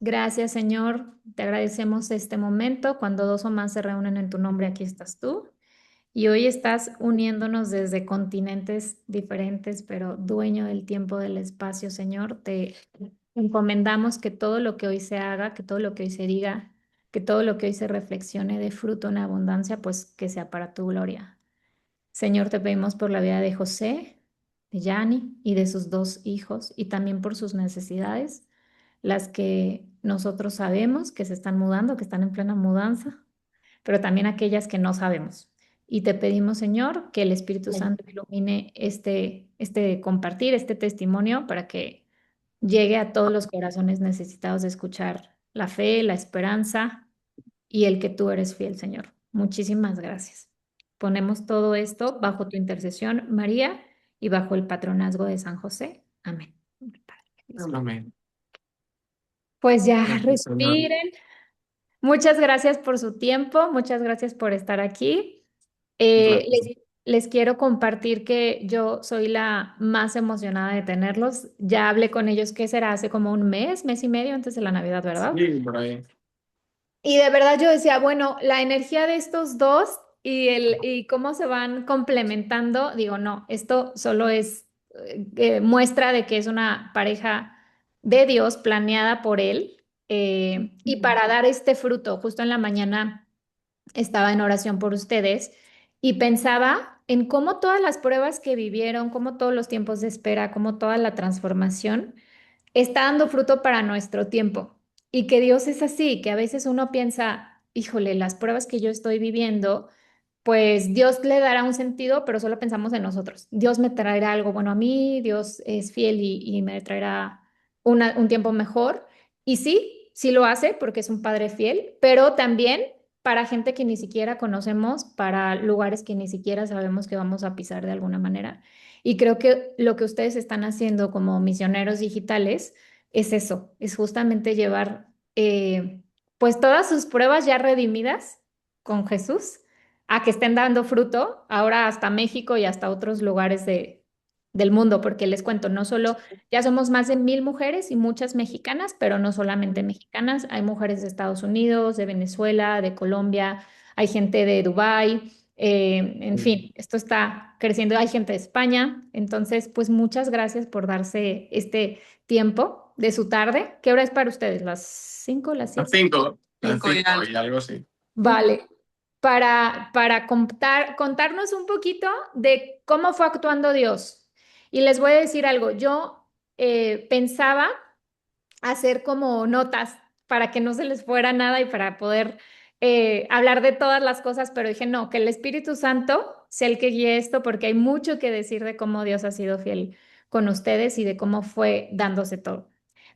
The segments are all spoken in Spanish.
Gracias, Señor. Te agradecemos este momento. Cuando dos o más se reúnen en tu nombre, aquí estás tú. Y hoy estás uniéndonos desde continentes diferentes, pero dueño del tiempo, del espacio, Señor. Te encomendamos que todo lo que hoy se haga, que todo lo que hoy se diga, que todo lo que hoy se reflexione de fruto en abundancia, pues que sea para tu gloria. Señor, te pedimos por la vida de José, de Yani y de sus dos hijos, y también por sus necesidades, las que nosotros sabemos que se están mudando, que están en plena mudanza, pero también aquellas que no sabemos. Y te pedimos, Señor, que el Espíritu Santo ilumine este compartir, este testimonio, para que llegue a todos los corazones necesitados de escuchar la fe, la esperanza y el que tú eres fiel, Señor. Muchísimas gracias. Ponemos todo esto bajo tu intercesión, María, y bajo el patronazgo de San José. Amén. Amén. Pues ya, Gracias, Señor. respiren. Muchas gracias por su tiempo, muchas gracias por estar aquí. Un placer. Les quiero compartir que yo soy la más emocionada de tenerlos. Ya hablé con ellos, ¿qué será? Hace como un mes, mes y medio antes de la Navidad, ¿verdad? Sí, por ahí. Y de verdad yo decía, bueno, la energía de estos dos y cómo se van complementando, digo, no, esto solo es muestra de que es una pareja de Dios planeada por él y para dar este fruto. Justo en la mañana estaba en oración por ustedes y pensaba en cómo todas las pruebas que vivieron, cómo todos los tiempos de espera, cómo toda la transformación está dando fruto para nuestro tiempo y que Dios es así, que a veces uno piensa, híjole, las pruebas que yo estoy viviendo, pues Dios le dará un sentido, pero solo pensamos en nosotros. Dios me traerá algo bueno a mí, Dios es fiel y me traerá un tiempo mejor. Y sí, sí lo hace porque es un padre fiel, pero también para gente que ni siquiera conocemos, para lugares que ni siquiera sabemos que vamos a pisar de alguna manera. Y creo que lo que ustedes están haciendo como misioneros digitales es eso, es justamente llevar pues todas sus pruebas ya redimidas con Jesús a que estén dando fruto ahora hasta México y hasta otros lugares del mundo, porque les cuento, no solo, ya somos más de 1000 mujeres y muchas mexicanas, pero no solamente mexicanas, hay mujeres de Estados Unidos, de Venezuela, de Colombia, hay gente de Dubái. En fin, esto está creciendo. Hay gente de España. Entonces, pues muchas gracias por darse este tiempo de su tarde. ¿Qué hora es para ustedes? ¿Las 5, las Las 7? 5, las 5 y 5 algo. y algo así. Vale. Para contarnos un poquito de cómo fue actuando Dios. Y les voy a decir algo. Yo pensaba hacer como notas para que no se les fuera nada y para poder hablar de todas las cosas, pero dije, no, que el Espíritu Santo sea el que guíe esto, porque hay mucho que decir de cómo Dios ha sido fiel con ustedes y de cómo fue dándose todo.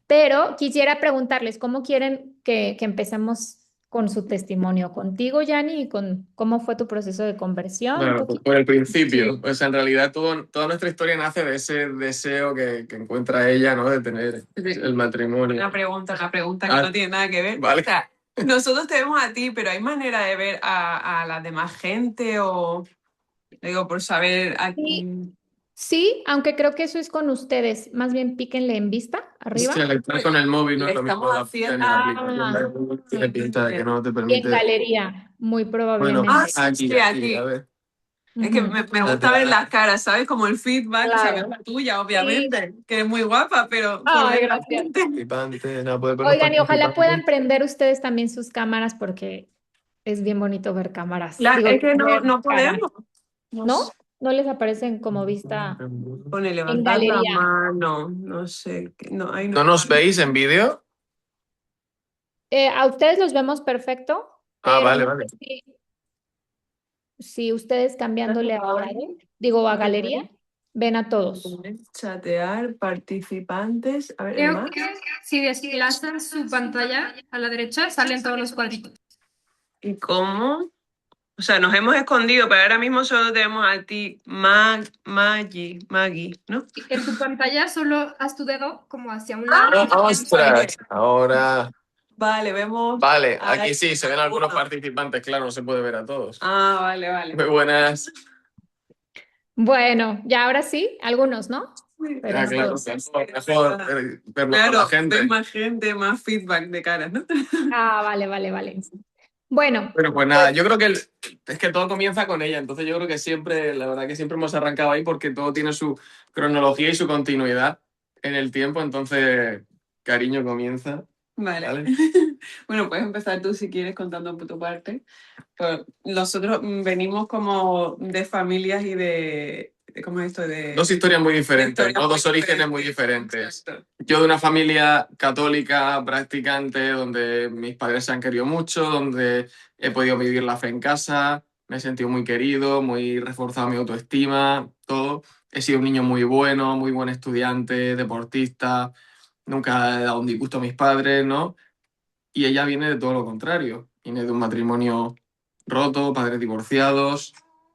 Pero quisiera preguntarles, ¿cómo quieren que empecemos con su testimonio? Contigo, Yanni, y con cómo fue tu proceso de conversión, un Claro, pues poquito. por el principio. Sí. Pues en realidad toda nuestra historia nace de ese deseo que encuentra ella, ¿no? De tener el matrimonio. Una pregunta que Ah, no tiene nada que ver. vale. O sea, nosotros te vemos a ti, pero ¿hay manera de ver a la demás gente o, digo, por saber a Sí, sí, aunque creo que eso es con ustedes. Más bien píquenle en vista, Sí, arriba. al entrar con el móvil, ¿no? le Lo mismo estamos la en haciendo? la aplicación de Ah, Google tiene pinta de que no te y en permite. galería, muy Bueno, Ah, probablemente. sí, aquí, sí, aquí, a aquí. ver. Es que Ujú, me gusta ver las caras, ¿sabes? Como el feedback, o sea, veo claro. la tuya, Sí. obviamente, que es muy guapa, pero por Ay, ver la gracias. gente. Participante, no, puedes ver los Oigan, y ojalá participantes. puedan prender ustedes también sus cámaras porque es bien bonito ver cámaras. Digo, Es que no, ver no cara. podemos. No sé. ¿No? ¿No les aparecen como vista Pone en levantar la galería? mano, no sé, no, ahí no. ¿No nos veis en vídeo? A ustedes los vemos perfecto, Ah, pero vale, no vale. sé si ustedes cambiándole a audio, digo a galería, ven a todos. Chatear, participantes. A ver, Creo más. que si desplazan su pantalla a la derecha, salen todos los cuadritos. ¿Y cómo? O sea, nos hemos escondido, pero ahora mismo solo tenemos a ti, Maggie, ¿no? En tu pantalla solo haz tu dedo como hacia un lado. ¡Ostras! Ahora. Vale, vemos. Vale, Ahí. aquí sí, se ven algunos participantes, claro, no se puede ver a todos. Ah, vale, vale. Muy buenas. Bueno, ya ahora sí, algunos, ¿no? pero Ah, claro, mejor verlo con la Claro, gente. ves más gente, más feedback de caras, ¿no? Vale, vale, vale. Bueno, Bueno, pues nada, yo creo que es que todo comienza con ella, entonces yo creo que siempre, la verdad que siempre hemos arrancado ahí porque todo tiene su cronología y su continuidad en el tiempo, entonces cariño comienza, Vale. ¿vale? Bueno, puedes empezar tú si quieres contando por tu parte. Pues nosotros venimos como de familias y ¿cómo es esto? Dos historias muy diferentes, historias ¿no? muy Dos orígenes muy diferentes. Exacto. Yo de una familia católica practicante, donde mis padres se han querido mucho, donde he podido vivir la fe en casa, me he sentido muy querido, muy reforzado mi autoestima, todo. He sido un niño muy bueno, muy buen estudiante, deportista, nunca he dado un disgusto a mis padres, ¿no? Y ella viene de todo lo contrario. Viene de un matrimonio roto, padres divorciados,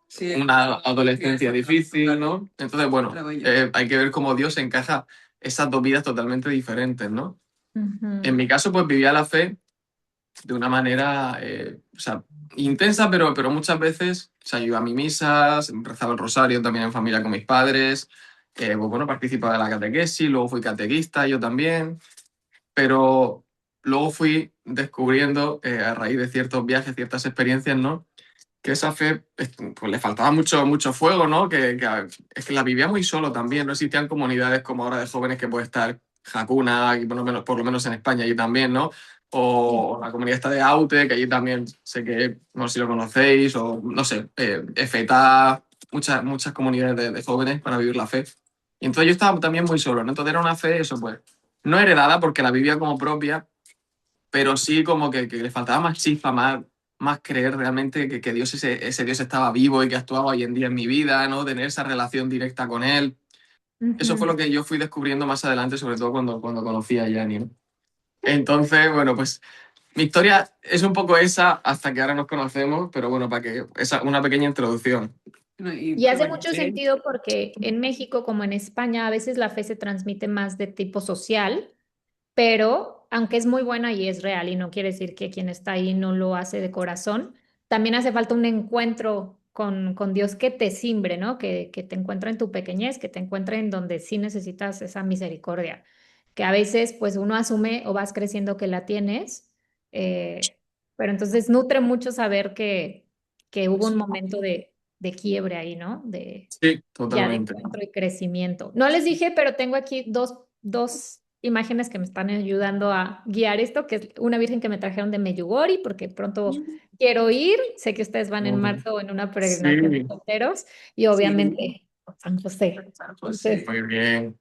Sí, una adolescencia difícil, ¿no? Entonces, bueno, Lo veo yo. hay que ver cómo Dios encaja esas dos vidas totalmente diferentes, ¿no? ujú, En mi caso, pues vivía la fe de una manera, o sea, intensa, pero muchas veces, o sea, yo iba a mi misa, rezaba el rosario también en familia con mis padres, pues bueno, participaba de la catequesis, luego fui catequista, yo también, pero luego fui descubriendo, a raíz de ciertos viajes, ciertas experiencias, ¿no? Que esa fe pues, le faltaba mucho, mucho fuego, ¿no? Es que la vivía muy solo también, no existían comunidades como ahora de jóvenes que puede estar Hakuna, y por lo menos en España allí también, ¿no? O la comunidad esta de Aute, que allí también sé que, no sé si lo conocéis, o no sé, FETA, muchas comunidades de jóvenes para vivir la fe. Y entonces yo estaba también muy solo, ¿no? Entonces era una fe, eso pues, no heredada porque la vivía como propia, pero sí como que le faltaba más chispa, más creer realmente que Dios, ese Dios estaba vivo y que actuaba hoy en día en mi vida, ¿no? Tener esa relación directa con Él. Eso fue ujú. lo que yo fui descubriendo más adelante, sobre todo cuando conocí a Yanni, ¿no? Entonces, bueno, pues mi historia es un poco esa hasta que ahora nos conocemos, pero bueno, para que esa una pequeña introducción. No, Y hace bueno, mucho sentido porque en México, como en España, a veces la fe se transmite más de tipo social, pero aunque es muy buena y es real y no quiere decir que quien está ahí no lo hace de corazón, también hace falta un encuentro con Dios que te simbre, ¿no? Que te encuentre en tu pequeñez, que te encuentre en donde sí necesitas esa misericordia, que a veces pues uno asume o vas creciendo que la tienes, pero entonces nutre mucho saber que hubo un momento de quiebre ahí, ¿no? Sí, Ya de totalmente. encuentro y crecimiento. No les dije, pero tengo aquí dos imágenes que me están ayudando a guiar esto, que es una virgen que me trajeron de Medjugorje, porque pronto quiero ir. Sé que ustedes van en marzo en una peregrinación de Sí, solteros y sí. obviamente San José. Entonces, muy bien.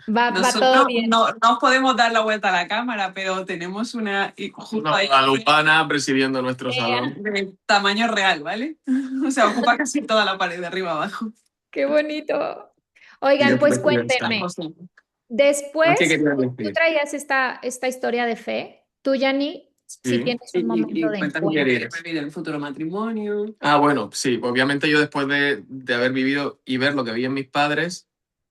va todo Nosotros bien. no os podemos dar la vuelta a la cámara, pero tenemos una y justo Una ahí guadalupana presidiendo nuestro salón. de tamaño real, ¿vale? O sea, ocupa casi toda la pared de arriba abajo. Qué bonito. Y Oigan, es pues preciosa. cuéntenme. ¿Qué Después, querías tú decir? traías esta historia de fe. Tú, Yanni, si Sí. tienes un momento de Cuéntame qué encuentro. quieres vivir el futuro matrimonio. Ah, bueno, sí, obviamente yo después de haber vivido y ver lo que vi en mis padres,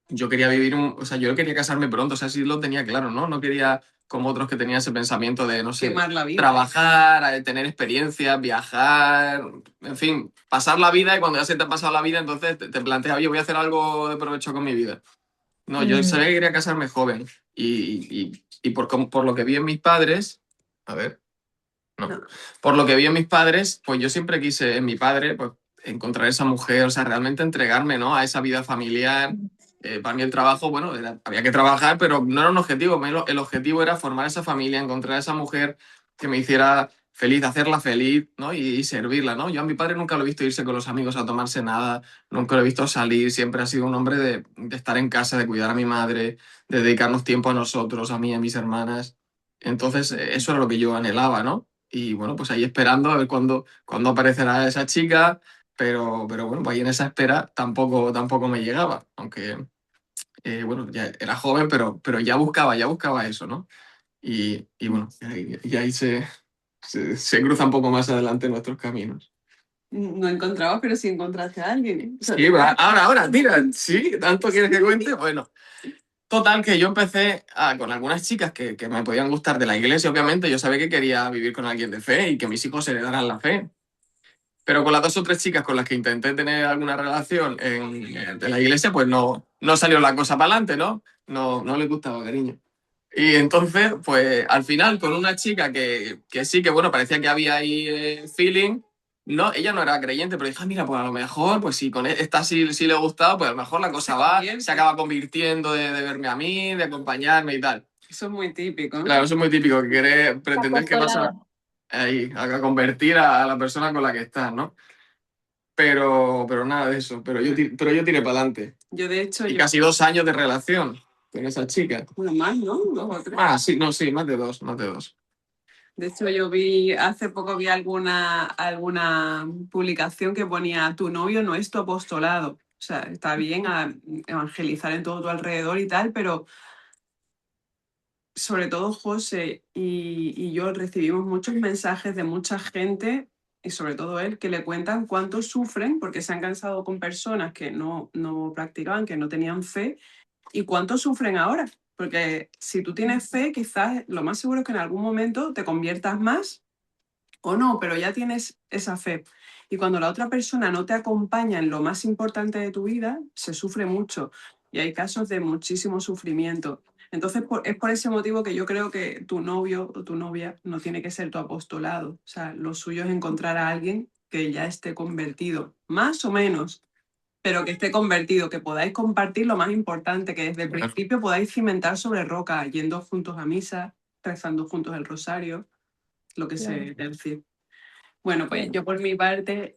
yo quería vivir o sea, yo quería casarme pronto, o sea, sí lo tenía claro, ¿no? No quería, como otros que tenían ese pensamiento de, no sé, Quemar la vida. trabajar, tener experiencias, viajar, en fin, pasar la vida y cuando ya se te ha pasado la vida, entonces te planteas, oye, voy a hacer algo de provecho con mi vida. No, yo Mm, sabía que quería casarme joven y por lo que vi en mis padres, a ver. No. No. Por lo que vi en mis padres, pues yo siempre quise en mi padre, pues encontrar esa mujer, o sea, realmente entregarme, ¿no? A esa vida familiar. Para mí el trabajo, bueno, había que trabajar, pero no era un objetivo. El objetivo era formar esa familia, encontrar esa mujer que me hiciera feliz, hacerla feliz, ¿no? Y servirla, ¿no? Yo a mi padre nunca lo he visto irse con los amigos a tomarse nada, nunca lo he visto salir, siempre ha sido un hombre de estar en casa, de cuidar a mi madre, de dedicarnos tiempo a nosotros, a mí, a mis hermanas. Entonces, eso era lo que yo anhelaba, ¿no? Y bueno, pues ahí esperando a ver cuándo aparecerá esa chica, pero bueno, pues ahí en esa espera tampoco me llegaba, aunque bueno, ya era joven, pero ya buscaba eso, ¿no? Y bueno, y ahí se cruzan un poco más adelante nuestros caminos. No encontrabas, pero sí encontraste a alguien, ¿eh? O sea, Sí, ahora, tira, sí, tanto quieres que cuente, bueno. Total, que yo empecé con algunas chicas que me podían gustar de la iglesia, obviamente. Yo sabía que quería vivir con alguien de fe y que mis hijos heredaran la fe. Pero con las 2 o 3 chicas con las que intenté tener alguna relación en la iglesia, pues no salió la cosa para adelante, ¿no? No les gustaba, cariño. Y entonces, pues al final, con una chica que sí, que bueno, parecía que había ahí feeling, no, ella no era creyente, pero dije, mira, pues a lo mejor, pues si con esta sí le gustaba, pues a lo mejor la cosa se acaba convirtiendo de verme a mí, de acompañarme y tal. Eso es muy típico, ¿no? Claro, eso es muy típico, que querer pretender que vas Apostolado. ahí, a convertir a la persona con la que estás, ¿no? Pero nada de eso, pero yo tiré para adelante. Yo, de hecho, Y casi 2 años de relación con esa chica. Bueno, más, ¿no? 2 o 3. Ah, sí, no, sí, más de 2, más de 2. De hecho, hace poco vi alguna publicación que ponía: tu novio no es tu apostolado. O sea, está bien evangelizar en todo tu alrededor y tal, pero sobre todo José y yo recibimos muchos mensajes de mucha gente, y sobre todo él, que le cuentan cuánto sufren porque se han cansado con personas que no practicaban, que no tenían fe, y cuánto sufren ahora. Porque si tú tienes fe, quizás lo más seguro es que en algún momento te conviertas más o no, pero ya tienes esa fe. Y cuando la otra persona no te acompaña en lo más importante de tu vida, se sufre mucho y hay casos de muchísimo sufrimiento. Entonces, es por ese motivo que yo creo que tu novio o tu novia no tiene que ser tu apostolado. O sea, lo suyo es encontrar a alguien que ya esté convertido, más o menos, pero que esté convertido, que podáis compartir lo más importante, que desde el Claro. principio podáis cimentar sobre roca, yendo juntos a misa, rezando juntos el rosario, lo que Claro. se tercie. Bueno, pues yo por mi parte,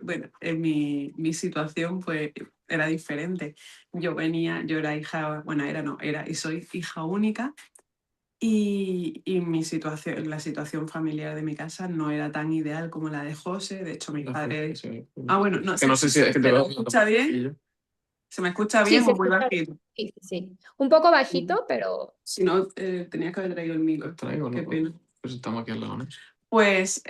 bueno, en mi situación pues era diferente. Yo era hija, bueno, era y soy hija única, y la situación familiar de mi casa no era tan ideal como la de José. De hecho, mis padres... Ah, bueno, no, Que no sé si es que ¿se me escucha bien? ¿Se me escucha Sí, bien se o muy escucha. bajito? Sí, sí, sí. Un poco bajito, pero Si no, tenías que haber traído el micro. Traigo, Qué ¿no? pena. Pues estamos aquí al lado, ¿no? Pues,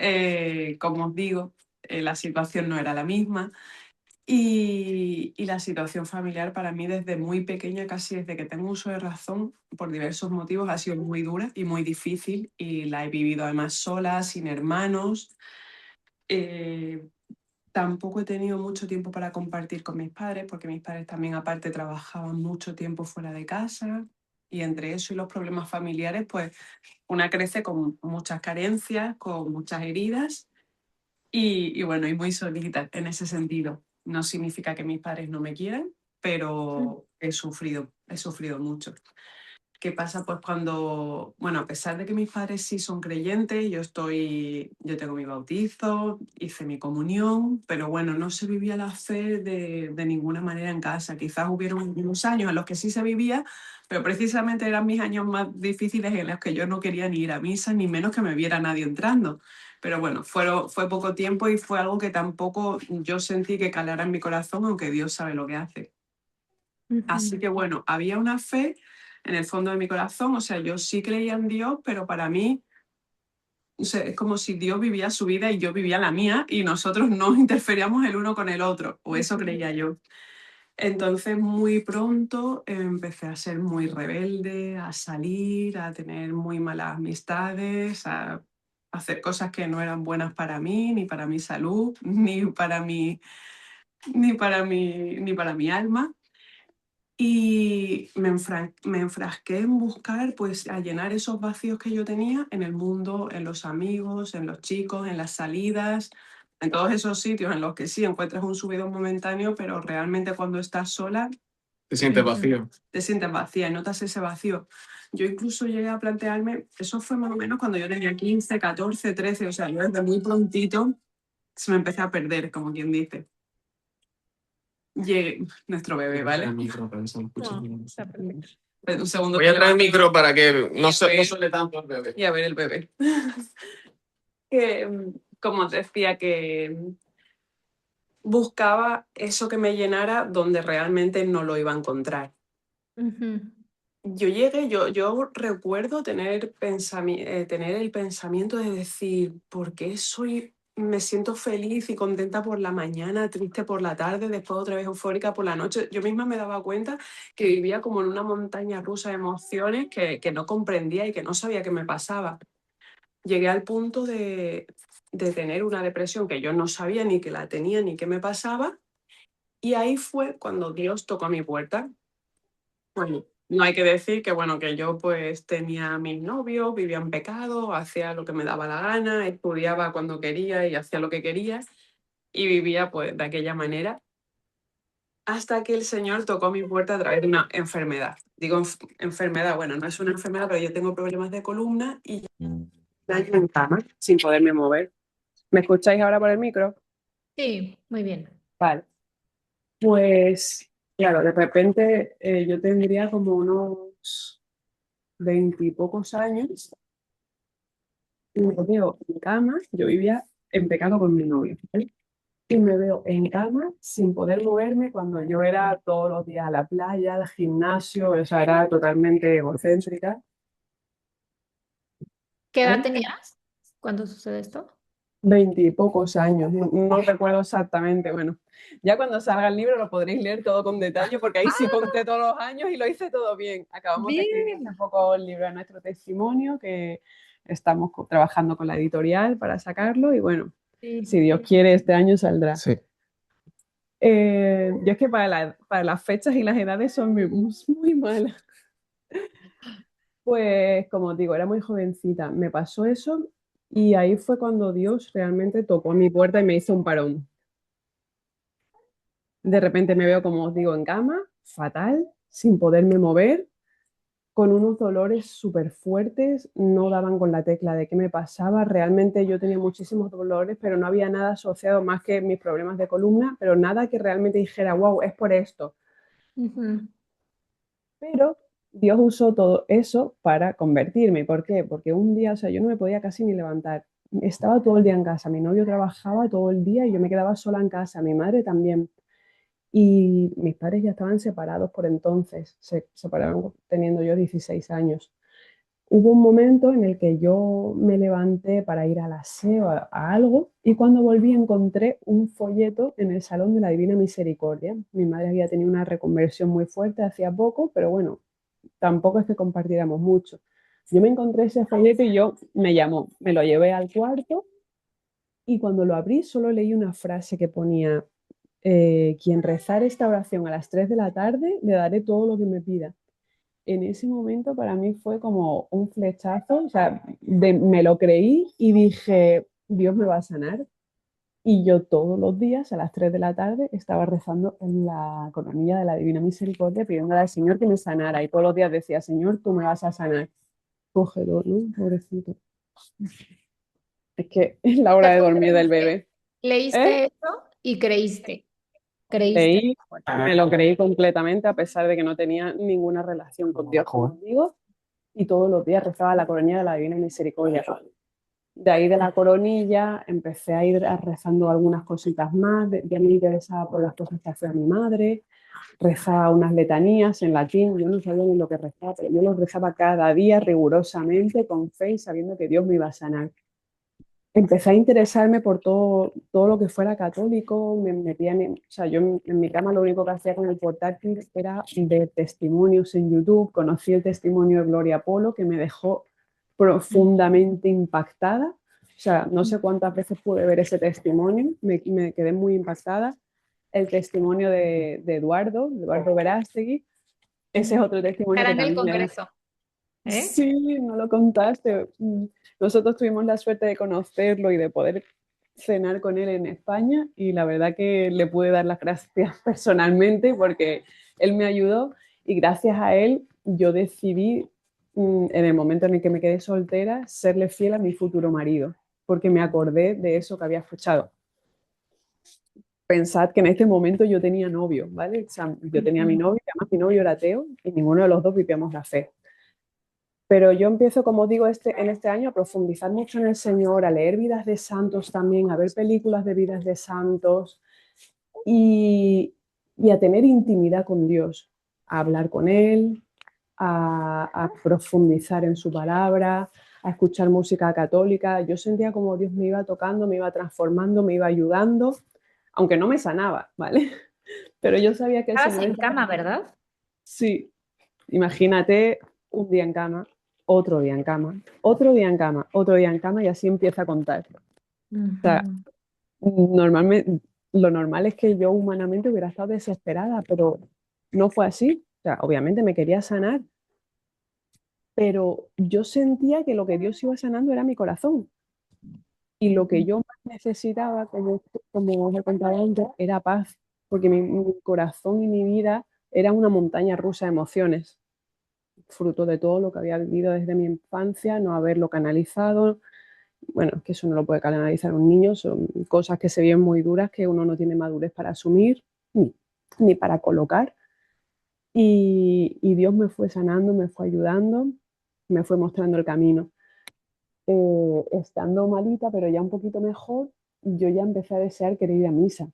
como os digo, la situación no era la misma, y la situación familiar para mí desde muy pequeña, casi desde que tengo uso de razón, por diversos motivos, ha sido muy dura y muy difícil, y la he vivido además sola, sin hermanos. Eh, Tampoco he tenido mucho tiempo para compartir con mis padres, porque mis padres también aparte trabajaban mucho tiempo fuera de casa, y entre eso y los problemas familiares, pues una crece con muchas carencias, con muchas heridas y bueno, y muy solita en ese sentido. No significa que mis padres no me quieran, pero he sufrido mucho. ¿Qué pasa? Pues cuando, bueno, a pesar de que mis padres sí son creyentes, yo tengo mi bautizo, hice mi comunión, pero bueno, no se vivía la fe de ninguna manera en casa. Quizás hubieron unos años en los que sí se vivía, pero precisamente eran mis años más difíciles en los que yo no quería ni ir a misa, ni menos que me viera nadie entrando. Pero bueno, fue poco tiempo y fue algo que tampoco yo sentí que calara en mi corazón, aunque Dios sabe lo que hace. Así que bueno, había una fe en el fondo de mi corazón, o sea, yo sí creía en Dios, pero para mí, o sea, es como si Dios vivía su vida y yo vivía la mía y nosotros no interferíamos el uno con el otro, o eso creía yo. Entonces, muy pronto empecé a ser muy rebelde, a salir, a tener muy malas amistades, a hacer cosas que no eran buenas para mí, ni para mi salud, ni para mi alma. Y me enfrasqué en buscar, pues, a llenar esos vacíos que yo tenía en el mundo, en los amigos, en los chicos, en las salidas, en todos esos sitios en los que sí encuentras un subidón momentáneo, pero realmente cuando estás sola Te sientes vacío. te sientes vacía y notas ese vacío. Yo incluso llegué a plantearme, eso fue más o menos cuando yo tenía 15, 14, 13, o sea, yo desde muy prontito se me empecé a perder, como quien dice. Nuestro bebé, ¿vale? El micro, para que se me escuche No, bien. está perfecto. Un segundo. Voy a traer el micro para que no suene tanto el bebé. Y a ver el bebé. Que, como os decía, que buscaba eso que me llenara donde realmente no lo iba a encontrar. Yo recuerdo tener el pensamiento de decir, ¿por qué me siento feliz y contenta por la mañana, triste por la tarde, después otra vez eufórica por la noche? Yo misma me daba cuenta que vivía como en una montaña rusa de emociones que no comprendía y que no sabía qué me pasaba. llegué al punto de tener una depresión que yo no sabía ni que la tenía ni qué me pasaba. Y ahí fue cuando Dios tocó a mi puerta. Bueno, no hay que decir que, bueno, que yo pues tenía a mis novios, vivía en pecado, hacía lo que me daba la gana, estudiaba cuando quería y hacía lo que quería y vivía pues de aquella manera hasta que el Señor tocó mi puerta a través de una enfermedad. Digo enfermedad, bueno, no es una enfermedad, pero yo tengo problemas de columna y un año en cama sin poderme mover. ¿Me escucháis ahora por el micro? Sí, muy bien. Vale. Pues, claro, de repente yo tendría como unos 20 y pocos años y me veo en cama. Yo vivía en pecado con mi novio, ¿vale? Y me veo en cama sin poder moverme cuando yo era todos los días a la playa, al gimnasio, o sea, era totalmente egocéntrica. ¿Qué edad ¿Vale? tenías cuando sucede esto? 20 y pocos años, no recuerdo exactamente. Bueno, ya cuando salga el libro lo podréis leer todo con detalle porque ahí sí conté todos los años y lo hice todo bien. Acabamos de escribir hace Bien. poco el libro de nuestro testimonio, que estamos trabajando con la editorial para sacarlo y bueno, Sí. si Dios quiere este año saldrá. Sí. Yo es que para las fechas y las edades son muy malas. Pues como os digo, era muy jovencita, me pasó eso y ahí fue cuando Dios realmente tocó mi puerta y me hizo un parón. De repente me veo, como os digo, en cama, fatal, sin poderme mover, con unos dolores súper fuertes, no daban con la tecla de qué me pasaba. Realmente yo tenía muchísimos dolores, pero no había nada asociado más que mis problemas de columna, pero nada que realmente dijera, wow, es por esto. Ujú. Pero Dios usó todo eso para convertirme. ¿Por qué? Porque un día, o sea, yo no me podía casi ni levantar. Estaba todo el día en casa, mi novio trabajaba todo el día y yo me quedaba sola en casa, mi madre también. Y mis padres ya estaban separados por entonces, se separaron teniendo yo 16 años. Hubo un momento en el que yo me levanté para ir al aseo, a algo, y cuando volví encontré un folleto en el Salón de la Divina Misericordia. Mi madre había tenido una reconversión muy fuerte hacía poco, pero bueno, tampoco es que compartiéramos mucho. Yo me encontré ese folleto y yo me llamó, me lo llevé al cuarto y cuando lo abrí solo leí una frase que ponía, quien rezar esta oración a las 3 de la tarde, le daré todo lo que me pida. En ese momento para mí fue como un flechazo, o sea, me lo creí y dije, Dios me va a sanar. Y yo todos los días a las 3 de la tarde estaba rezando en la coronilla de la Divina Misericordia pidiéndole al Señor que me sanara. Y todos los días decía, Señor, tú me vas a sanar. Cógelo, ¿no? Pobrecito. Es que es la O hora sea, de tú dormir del creíste, bebé. ¿Eh? leíste eso y creíste. Creíste. Leí, me lo creí completamente a pesar de que no tenía ninguna relación con Dios, como os digo, y todos los días rezaba la coronilla de la Divina Misericordia. De ahí de la coronilla empecé a ir rezando algunas cositas más, ya me interesaba por las cosas que hacía mi madre, rezaba unas letanías en latín, yo no sabía ni lo que rezaba, pero yo los rezaba cada día rigurosamente, con fe y sabiendo que Dios me iba a sanar. Empecé a interesarme por todo lo que fuera católico, me metía o sea, yo en mi cama lo único que hacía con el portátil era ver testimonios en YouTube, conocí el testimonio de Gloria Polo que me dejó profundamente impactada, o sea, no sé cuántas veces pude ver ese testimonio, me quedé muy impactada. El testimonio de Eduardo Verástegui, ese es otro testimonio Estará que en el también me dejó. Congreso, ¿eh? Sí, no lo contaste. Nosotros tuvimos la suerte de conocerlo y de poder cenar con él en España y la verdad que le pude dar las gracias personalmente porque él me ayudó y gracias a él yo decidí, en el momento en el que me quedé soltera, serle fiel a mi futuro marido porque me acordé de eso que había escuchado. Pensad que en este momento yo tenía novio, ¿vale? O sea, yo tenía mi novio, que además mi novio era ateo y ninguno de los dos vivíamos la fe. Pero yo empiezo, como digo, en este año a profundizar mucho en el Señor, a leer vidas de santos también, a ver películas de vidas de santos y a tener intimidad con Dios, a hablar con Él, a profundizar en su palabra, a escuchar música católica. Yo sentía como Dios me iba tocando, me iba transformando, me iba ayudando, aunque no me sanaba, ¿vale? Pero yo sabía que el Estabas Señor en estaba... cama, ¿verdad? Sí, imagínate un día en cama. otro día en cama, otro día en cama, otro día en cama y así empieza a contar. O sea, normalmente, lo normal es que yo humanamente hubiera estado desesperada, pero no fue así. O sea, obviamente me quería sanar, pero yo sentía que lo que Dios iba sanando era mi corazón. Y lo que yo más necesitaba, como os he contado antes, era paz, porque mi corazón y mi vida era una montaña rusa de emociones, fruto de todo lo que había vivido desde mi infancia, no haberlo canalizado. Bueno, que eso no lo puede canalizar un niño, son cosas que se vienen muy duras que uno no tiene madurez para asumir ni para colocar. Y Dios me fue sanando, me fue ayudando, me fue mostrando el camino. Estando malita, pero ya un poquito mejor, yo ya empecé a desear querer ir a misa.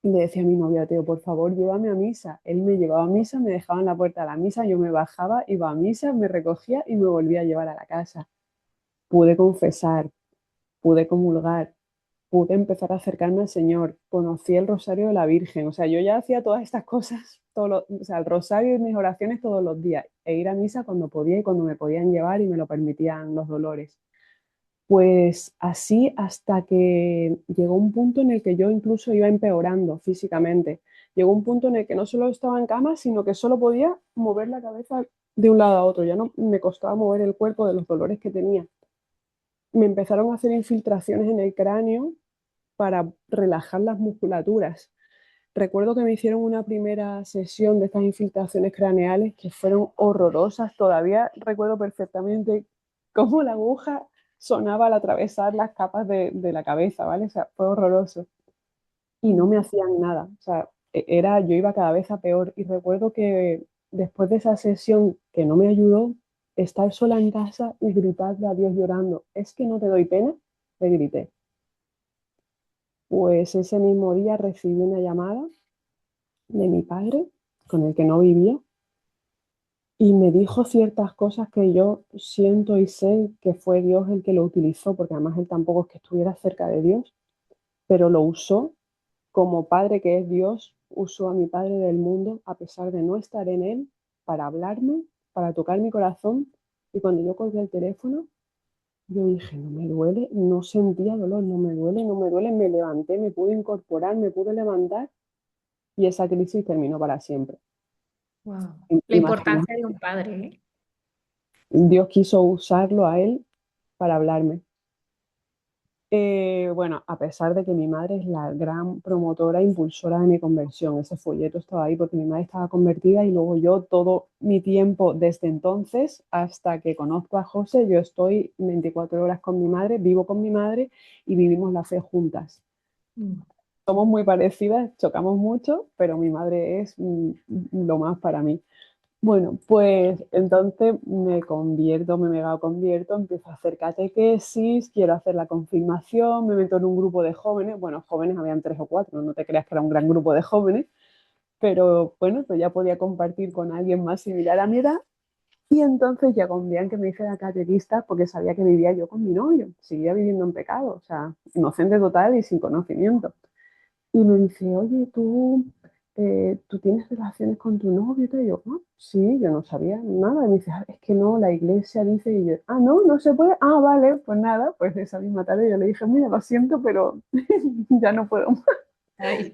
Y le decía a mi novio Teo, por favor, llévame a misa. Él me llevaba a misa, me dejaba en la puerta de la misa, yo me bajaba, iba a misa, me recogía y me volvía a llevar a la casa. Pude confesar, pude comulgar, pude empezar a acercarme al Señor, conocí el rosario de la Virgen, o sea, yo ya hacía todas estas cosas, o sea, el rosario y mis oraciones todos los días, e ir a misa cuando podía y cuando me podían llevar y me lo permitían los dolores. Pues así hasta que llegó un punto en el que yo incluso iba empeorando físicamente. Llegó un punto en el que no solo estaba en cama, sino que solo podía mover la cabeza de un lado a otro. Ya no me costaba mover el cuerpo de los dolores que tenía. Me empezaron a hacer infiltraciones en el cráneo para relajar las musculaturas. Recuerdo que me hicieron una primera sesión de estas infiltraciones craneales que fueron horrorosas. Todavía recuerdo perfectamente cómo la aguja sonaba al atravesar las capas de la cabeza, ¿vale? O sea, fue horroroso. Y no me hacían nada. O sea, yo iba cada vez a peor. Y recuerdo que después de esa sesión que no me ayudó, estar sola en casa y gritarle a Dios llorando, ¿es que no te doy pena? Le grité. Pues ese mismo día recibí una llamada de mi padre, con el que no vivía, y me dijo ciertas cosas que yo siento y sé que fue Dios el que lo utilizó, porque además él tampoco es que estuviera cerca de Dios, pero lo usó como padre que es Dios, usó a mi padre del mundo a pesar de no estar en él para hablarme, para tocar mi corazón. Y cuando yo colgué el teléfono, yo dije, no me duele, no sentía dolor, no me duele, no me duele, me levanté, me pude incorporar, me pude levantar y esa crisis terminó para siempre. Wow. La Imagina, importancia de un padre, ¿eh? Dios quiso usarlo a él para hablarme. Bueno, a pesar de que mi madre es la gran promotora e impulsora de mi conversión, ese folleto estaba ahí porque mi madre estaba convertida y luego yo todo mi tiempo desde entonces hasta que conozco a José, yo estoy 24 horas con mi madre, vivo con mi madre y vivimos la fe juntas. Somos muy parecidas, chocamos mucho, pero mi madre es lo más para mí. Bueno, pues entonces me convierto, me mega convierto, empiezo a hacer catequesis, quiero hacer la confirmación, me meto en un grupo de jóvenes, bueno, jóvenes habían 3 o 4, no te creas que era un gran grupo de jóvenes, pero bueno, pues ya podía compartir con alguien más similar a mi edad y entonces llegó un día en que me hice la catequista porque sabía que vivía yo con mi novio, seguía viviendo en pecado, o sea, inocente total y sin conocimiento. Y me dice, oye, tú tienes relaciones con tu novio y todo. Y yo, ah, sí, yo no sabía nada. Y me dice, "Ah, es que no, la iglesia dice", y yo, ah, no, no se puede. Ah, vale, pues nada, pues esa misma tarde yo le dije, mira, lo siento, pero ya no puedo más. Ay.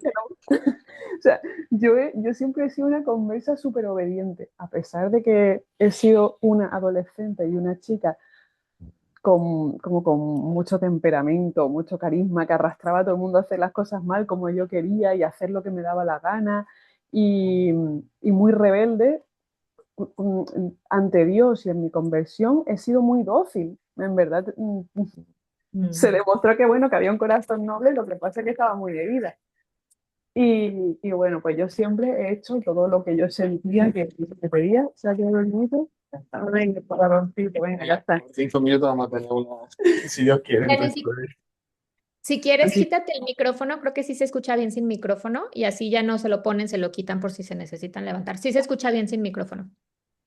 O sea, yo siempre he sido una conversa súper obediente, a pesar de que he sido una adolescente y una chica como con mucho temperamento, mucho carisma, que arrastraba a todo el mundo a hacer las cosas mal como yo quería y hacer lo que me daba la gana y muy rebelde ante Dios y en mi conversión he sido muy dócil. En verdad, se demostró que bueno, que había un corazón noble, lo que pasa es que estaba muy herida. Y bueno, pues yo siempre he hecho todo lo que yo sentía que pedía, se ha quedado bonito. Venga, palaroncito, venga, ya está. 5 minutos vamos a tener una, si Dios quiere. Dani, si quieres, quítate el micrófono, creo que sí se escucha bien sin micrófono y así ya no se lo ponen, se lo quitan por si se necesitan levantar. Sí se escucha bien sin micrófono.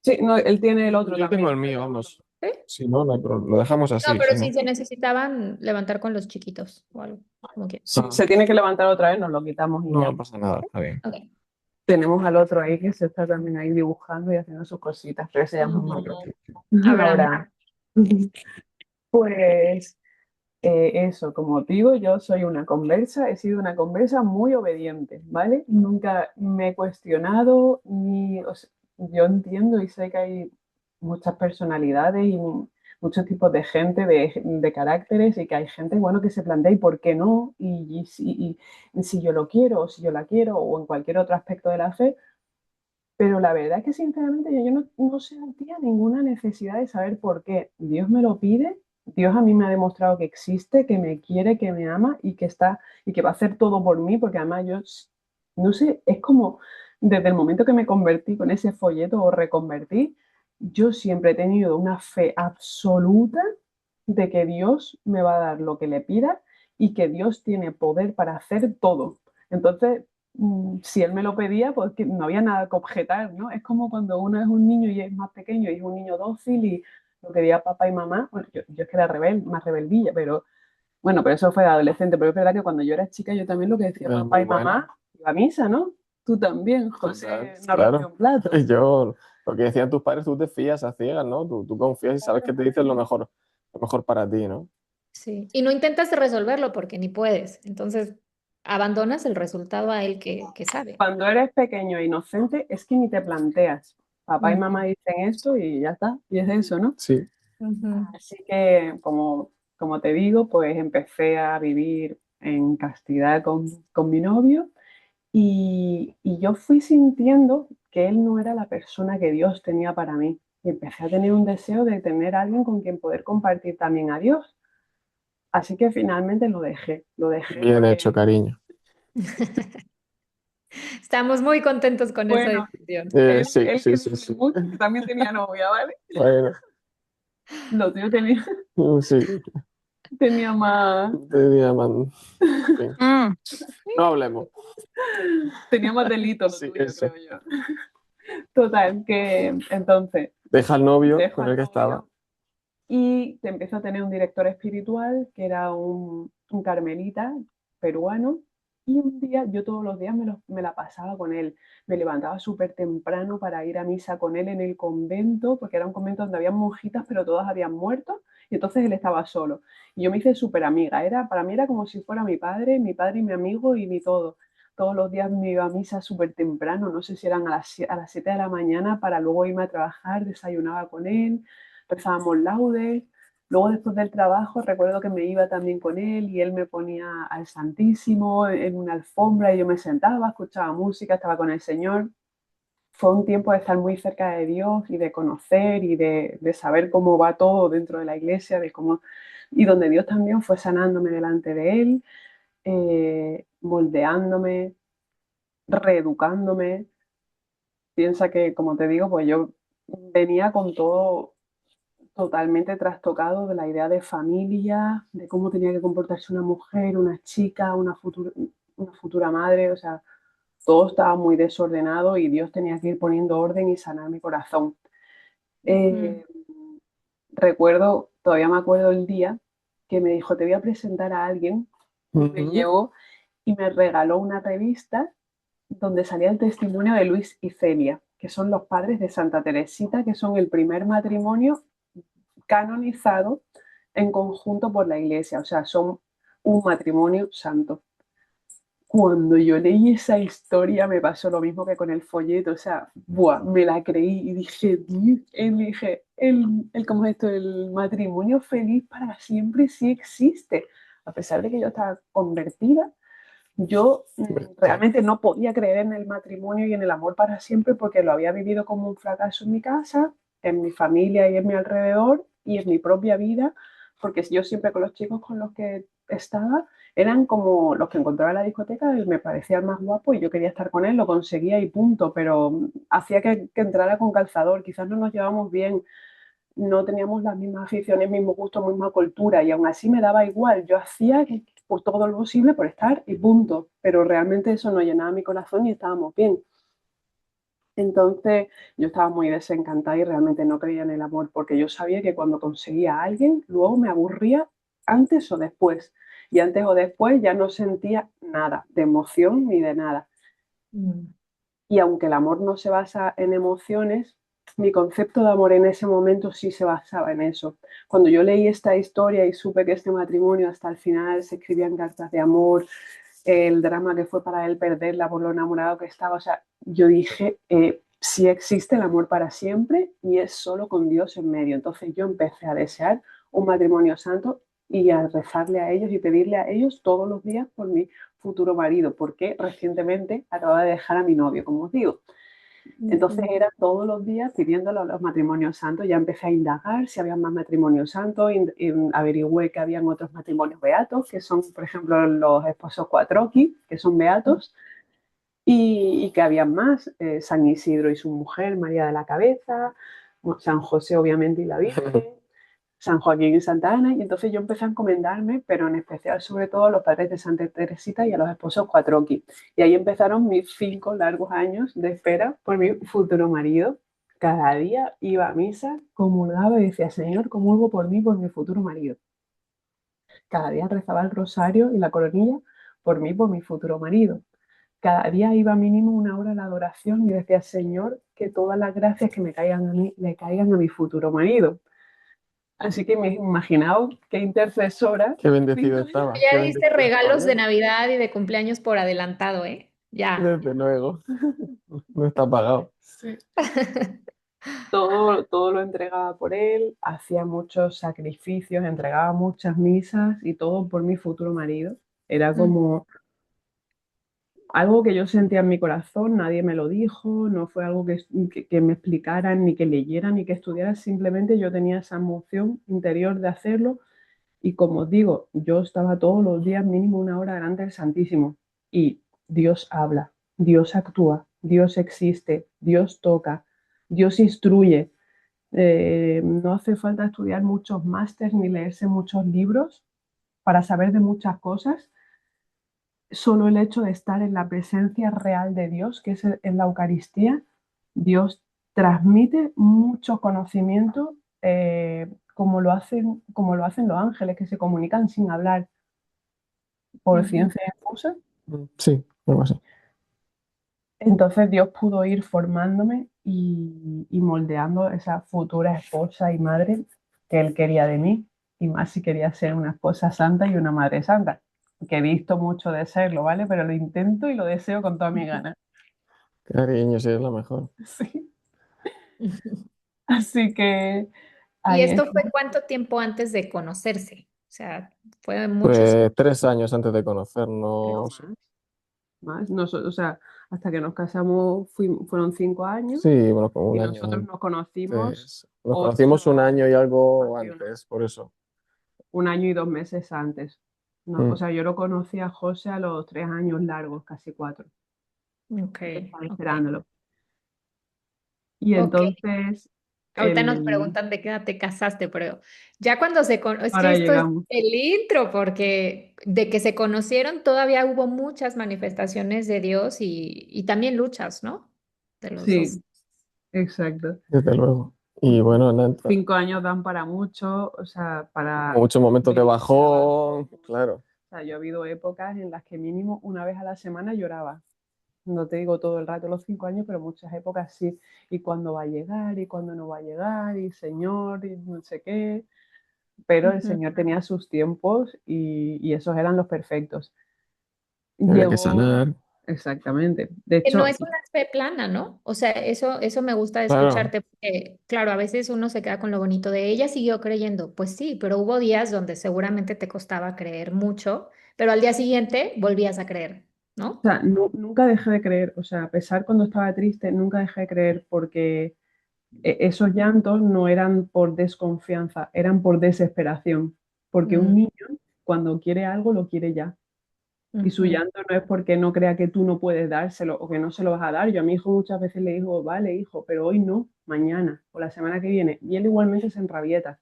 Sí, no, él tiene el otro Yo tengo también. el mío, vamos. ¿Sí? Si no, lo dejamos así. No, pero Si si no. se necesitaban levantar con los chiquitos o algo, como quieras. Si se tiene que levantar otra vez, nos lo quitamos y No, ya. no pasa nada, está bien. Ok. Tenemos al otro ahí que se está también ahí dibujando y haciendo sus cositas, pero se llama Marco. Abraham. Pues eso, como digo, yo soy una conversa, he sido una conversa muy obediente, ¿vale? Nunca me he cuestionado, o sea, yo entiendo y sé que hay muchas personalidades y muchos tipos de gente, de caracteres, y que hay gente, bueno, que se plantea, ¿y por qué no? Y si yo lo quiero, o si yo la quiero, o en cualquier otro aspecto de la fe, pero la verdad es que sinceramente yo no sentía ninguna necesidad de saber por qué. Dios me lo pide, Dios a mí me ha demostrado que existe, que me quiere, que me ama y que está y que va a hacer todo por mí, porque además yo no sé, es como desde el momento que me convertí con ese folleto o reconvertí, yo siempre he tenido una fe absoluta de que Dios me va a dar lo que le pida y que Dios tiene poder para hacer todo. Entonces, si él me lo pedía, pues que no había nada que objetar, ¿no? Es como cuando uno es un niño y es más pequeño y es un niño dócil y lo quería papá y mamá. Bueno, yo es que era más rebeldilla, pero bueno, pero eso fue de adolescente. Pero es verdad que cuando yo era chica, yo también lo que decía Era papá muy y mamá, iba a misa, ¿no? Tú también, José, no rompió Claro. un plato. Yo, lo que decían tus padres, tú te fías a ciegas, ¿no? Tú confías y sabes que te dicen lo mejor para ti, ¿no? Sí. Y no intentas resolverlo porque ni puedes. Entonces, abandonas el resultado a él que sabe. Cuando eres pequeño e inocente, es que ni te planteas. Papá y Ujú, mamá dicen esto y ya está, y es eso, ¿no? Sí. ujú. Así que, como te digo, pues empecé a vivir en castidad con mi novio y yo fui sintiendo que él no era la persona que Dios tenía para mí. Y empecé a tener un deseo de tener a alguien con quien poder compartir también a Dios. Así que finalmente lo dejé Bien hecho, porque, cariño. Estamos muy contentos con esa bueno, decisión. Sí, él sí, que sí, dice sí. mucho, que también tenía novia, ¿vale? Bueno, Lo tuyo tenía, sí, tenía más, tenía más. En fin, Mm. no hablemos. tenía más delito lo Sí, tuyo, eso. creo yo. Total, que entonces Deja al novio dejo con el al que estaba. novio y te empiezo a tener un director espiritual que era un carmelita peruano. Y un día, yo todos los días me la pasaba con él. Me levantaba súper temprano para ir a misa con él en el convento, porque era un convento donde había monjitas, pero todas habían muerto, y entonces él estaba solo. Y yo me hice súper amiga. Para mí era como si fuera mi padre y mi amigo y mi todo. Todos los días me iba a misa súper temprano, no sé si eran a las 7 de la mañana, para luego irme a trabajar, desayunaba con él, rezábamos laudes. Luego, después del trabajo, recuerdo que me iba también con él y él me ponía al Santísimo en una alfombra y yo me sentaba, escuchaba música, estaba con el Señor. Fue un tiempo de estar muy cerca de Dios y de conocer y de saber cómo va todo dentro de la iglesia, y donde Dios también fue sanándome delante de él, moldeándome, reeducándome. Piensa que, como te digo, pues yo venía con todo totalmente trastocado de la idea de familia, de cómo tenía que comportarse una mujer, una chica, una futura madre, o sea, todo estaba muy desordenado y Dios tenía que ir poniendo orden y sanar mi corazón. Ujú. Eh, Recuerdo, todavía me acuerdo el día que me dijo, te voy a presentar a alguien, y me Ujú. llevó y me regaló una revista donde salía el testimonio de Luis y Celia, que son los padres de Santa Teresita, que son el primer matrimonio canonizado en conjunto por la Iglesia, o sea, son un matrimonio santo. Cuando yo leí esa historia me pasó lo mismo que con el folleto, o sea, buah, me la creí y dije, ¿cómo es esto? El matrimonio feliz para siempre sí existe. A pesar de que yo estaba convertida, yo realmente no podía creer en el matrimonio y en el amor para siempre porque lo había vivido como un fracaso en mi casa, en mi familia y en mi alrededor y en mi propia vida, porque yo siempre con los chicos con los que estaba eran como los que encontraba en la discoteca y me parecía el más guapo y yo quería estar con él, lo conseguía y punto, pero hacía que entrara con calzador, quizás no nos llevamos bien, no teníamos las mismas aficiones, mismos gustos, misma cultura y aún así me daba igual. Yo hacía por todo lo posible por estar y punto, pero realmente eso no llenaba mi corazón y estábamos bien. Entonces yo estaba muy desencantada y realmente no creía en el amor porque yo sabía que cuando conseguía a alguien, luego me aburría antes o después. Y antes o después ya no sentía nada de emoción ni de nada. Mm. Y aunque el amor no se basa en emociones, mi concepto de amor en ese momento sí se basaba en eso. Cuando yo leí esta historia y supe que este matrimonio hasta el final se escribían cartas de amor, el drama que fue para él perderla por lo enamorado que estaba, o sea, yo dije, sí existe el amor para siempre y es solo con Dios en medio. Entonces yo empecé a desear un matrimonio santo y a rezarle a ellos y pedirle a ellos todos los días por mi futuro marido, porque recientemente acababa de dejar a mi novio, como os digo. Entonces era todos los días pidiéndolo a los matrimonios santos. Ya empecé a indagar si había más matrimonios santos, averigüé que habían otros matrimonios beatos, que son, por ejemplo, los esposos Cuatroqui, que son beatos, y que habían más, San Isidro y su mujer, María de la Cabeza, San José obviamente y la Virgen, San Joaquín y Santa Ana, y entonces yo empecé a encomendarme, pero en especial sobre todo a los padres de Santa Teresita y a los esposos Cuatroqui. Y ahí empezaron mis 5 largos años de espera por mi futuro marido. Cada día iba a misa, comulgaba y decía, Señor, comulgo por mí, por mi futuro marido. Cada día rezaba el rosario y la coronilla por mí, por mi futuro marido. Cada día iba mínimo una hora a la adoración y decía, Señor, que todas las gracias que me caigan a mí le caigan a mi futuro marido. Así que me imaginaos qué intercesora. Qué bendecido estaba. Ya Qué diste bendecido estaba regalos de yo. Navidad y de cumpleaños por adelantado, ¿eh? Ya. Desde luego. No está pagado. Sí. Todo lo entregaba por él, hacía muchos sacrificios, entregaba muchas misas y todo por mi futuro marido. Era como algo que yo sentía en mi corazón, nadie me lo dijo, no fue algo que me explicaran, ni que leyera, ni que estudiara, simplemente yo tenía esa emoción interior de hacerlo y como os digo, yo estaba todos los días mínimo una hora delante del Santísimo y Dios habla, Dios actúa, Dios existe, Dios toca, Dios instruye. No hace falta estudiar muchos másteres ni leerse muchos libros para saber de muchas cosas. Solo el hecho de estar en la presencia real de Dios, que es en la Eucaristía, Dios transmite mucho conocimiento, como lo hacen los ángeles, que se comunican sin hablar por ciencia infusa. Sí, algo así. Entonces Dios pudo ir formándome y moldeando esa futura esposa y madre que Él quería de mí, y más si quería ser una esposa santa y una madre santa, que he visto mucho de serlo, ¿vale? Pero lo intento y lo deseo con toda mi gana. Cariño, sí, es la mejor. Sí. Así que ¿Y ahí esto está. fue cuánto tiempo antes de conocerse? O sea, fue muchos. Pues 3 años antes de No, conocernos. más. O sea, hasta que nos casamos fueron 5 años Sí, bueno, como y un año nosotros nos conocimos antes. Nos 8 conocimos un año y algo así, antes, por eso. 1 año y 2 meses antes. No, o Mm. sea, yo lo conocí a José a los 3 años largos, casi 4. Ok, Estaba ok. esperándolo. Y Ok. entonces, Ahorita nos preguntan de qué edad te casaste, pero ya cuando es que ahora esto es llegamos. el intro, porque de que se conocieron todavía hubo muchas manifestaciones de Dios y también luchas, ¿no? De los dos. Sí, exacto. Desde luego. Y bueno, nada, 5 años dan para mucho, o sea, para muchos momentos de venirse bajón, abajo. claro. O sea, yo he habido épocas en las que mínimo una vez a la semana lloraba. No te digo todo el rato los 5 años, pero muchas épocas sí. ¿Y cuándo va a llegar? ¿Y cuándo no va a llegar? Y Señor, y no sé qué. Pero el Ujú. Señor tenía sus tiempos y esos eran los perfectos. Había que Llegó, sanar. exactamente. De Que no hecho, es una fe plana, ¿no? O sea, eso me gusta de Claro, escucharte, porque claro, a veces uno se queda con lo bonito de ella, siguió creyendo, pues sí, pero hubo días donde seguramente te costaba creer mucho, pero al día siguiente volvías a creer, o ¿no? sea, nunca dejé de creer, o sea, a pesar cuando estaba triste, nunca dejé de creer porque esos llantos no eran por desconfianza, eran por desesperación. Porque un Mm, niño, cuando quiere algo, lo quiere ya. Y su ujú, llanto no es porque no crea que tú no puedes dárselo o que no se lo vas a dar. Yo a mi hijo muchas veces le digo, vale, hijo, pero hoy no, mañana o la semana que viene. Y él igualmente se enrabieta.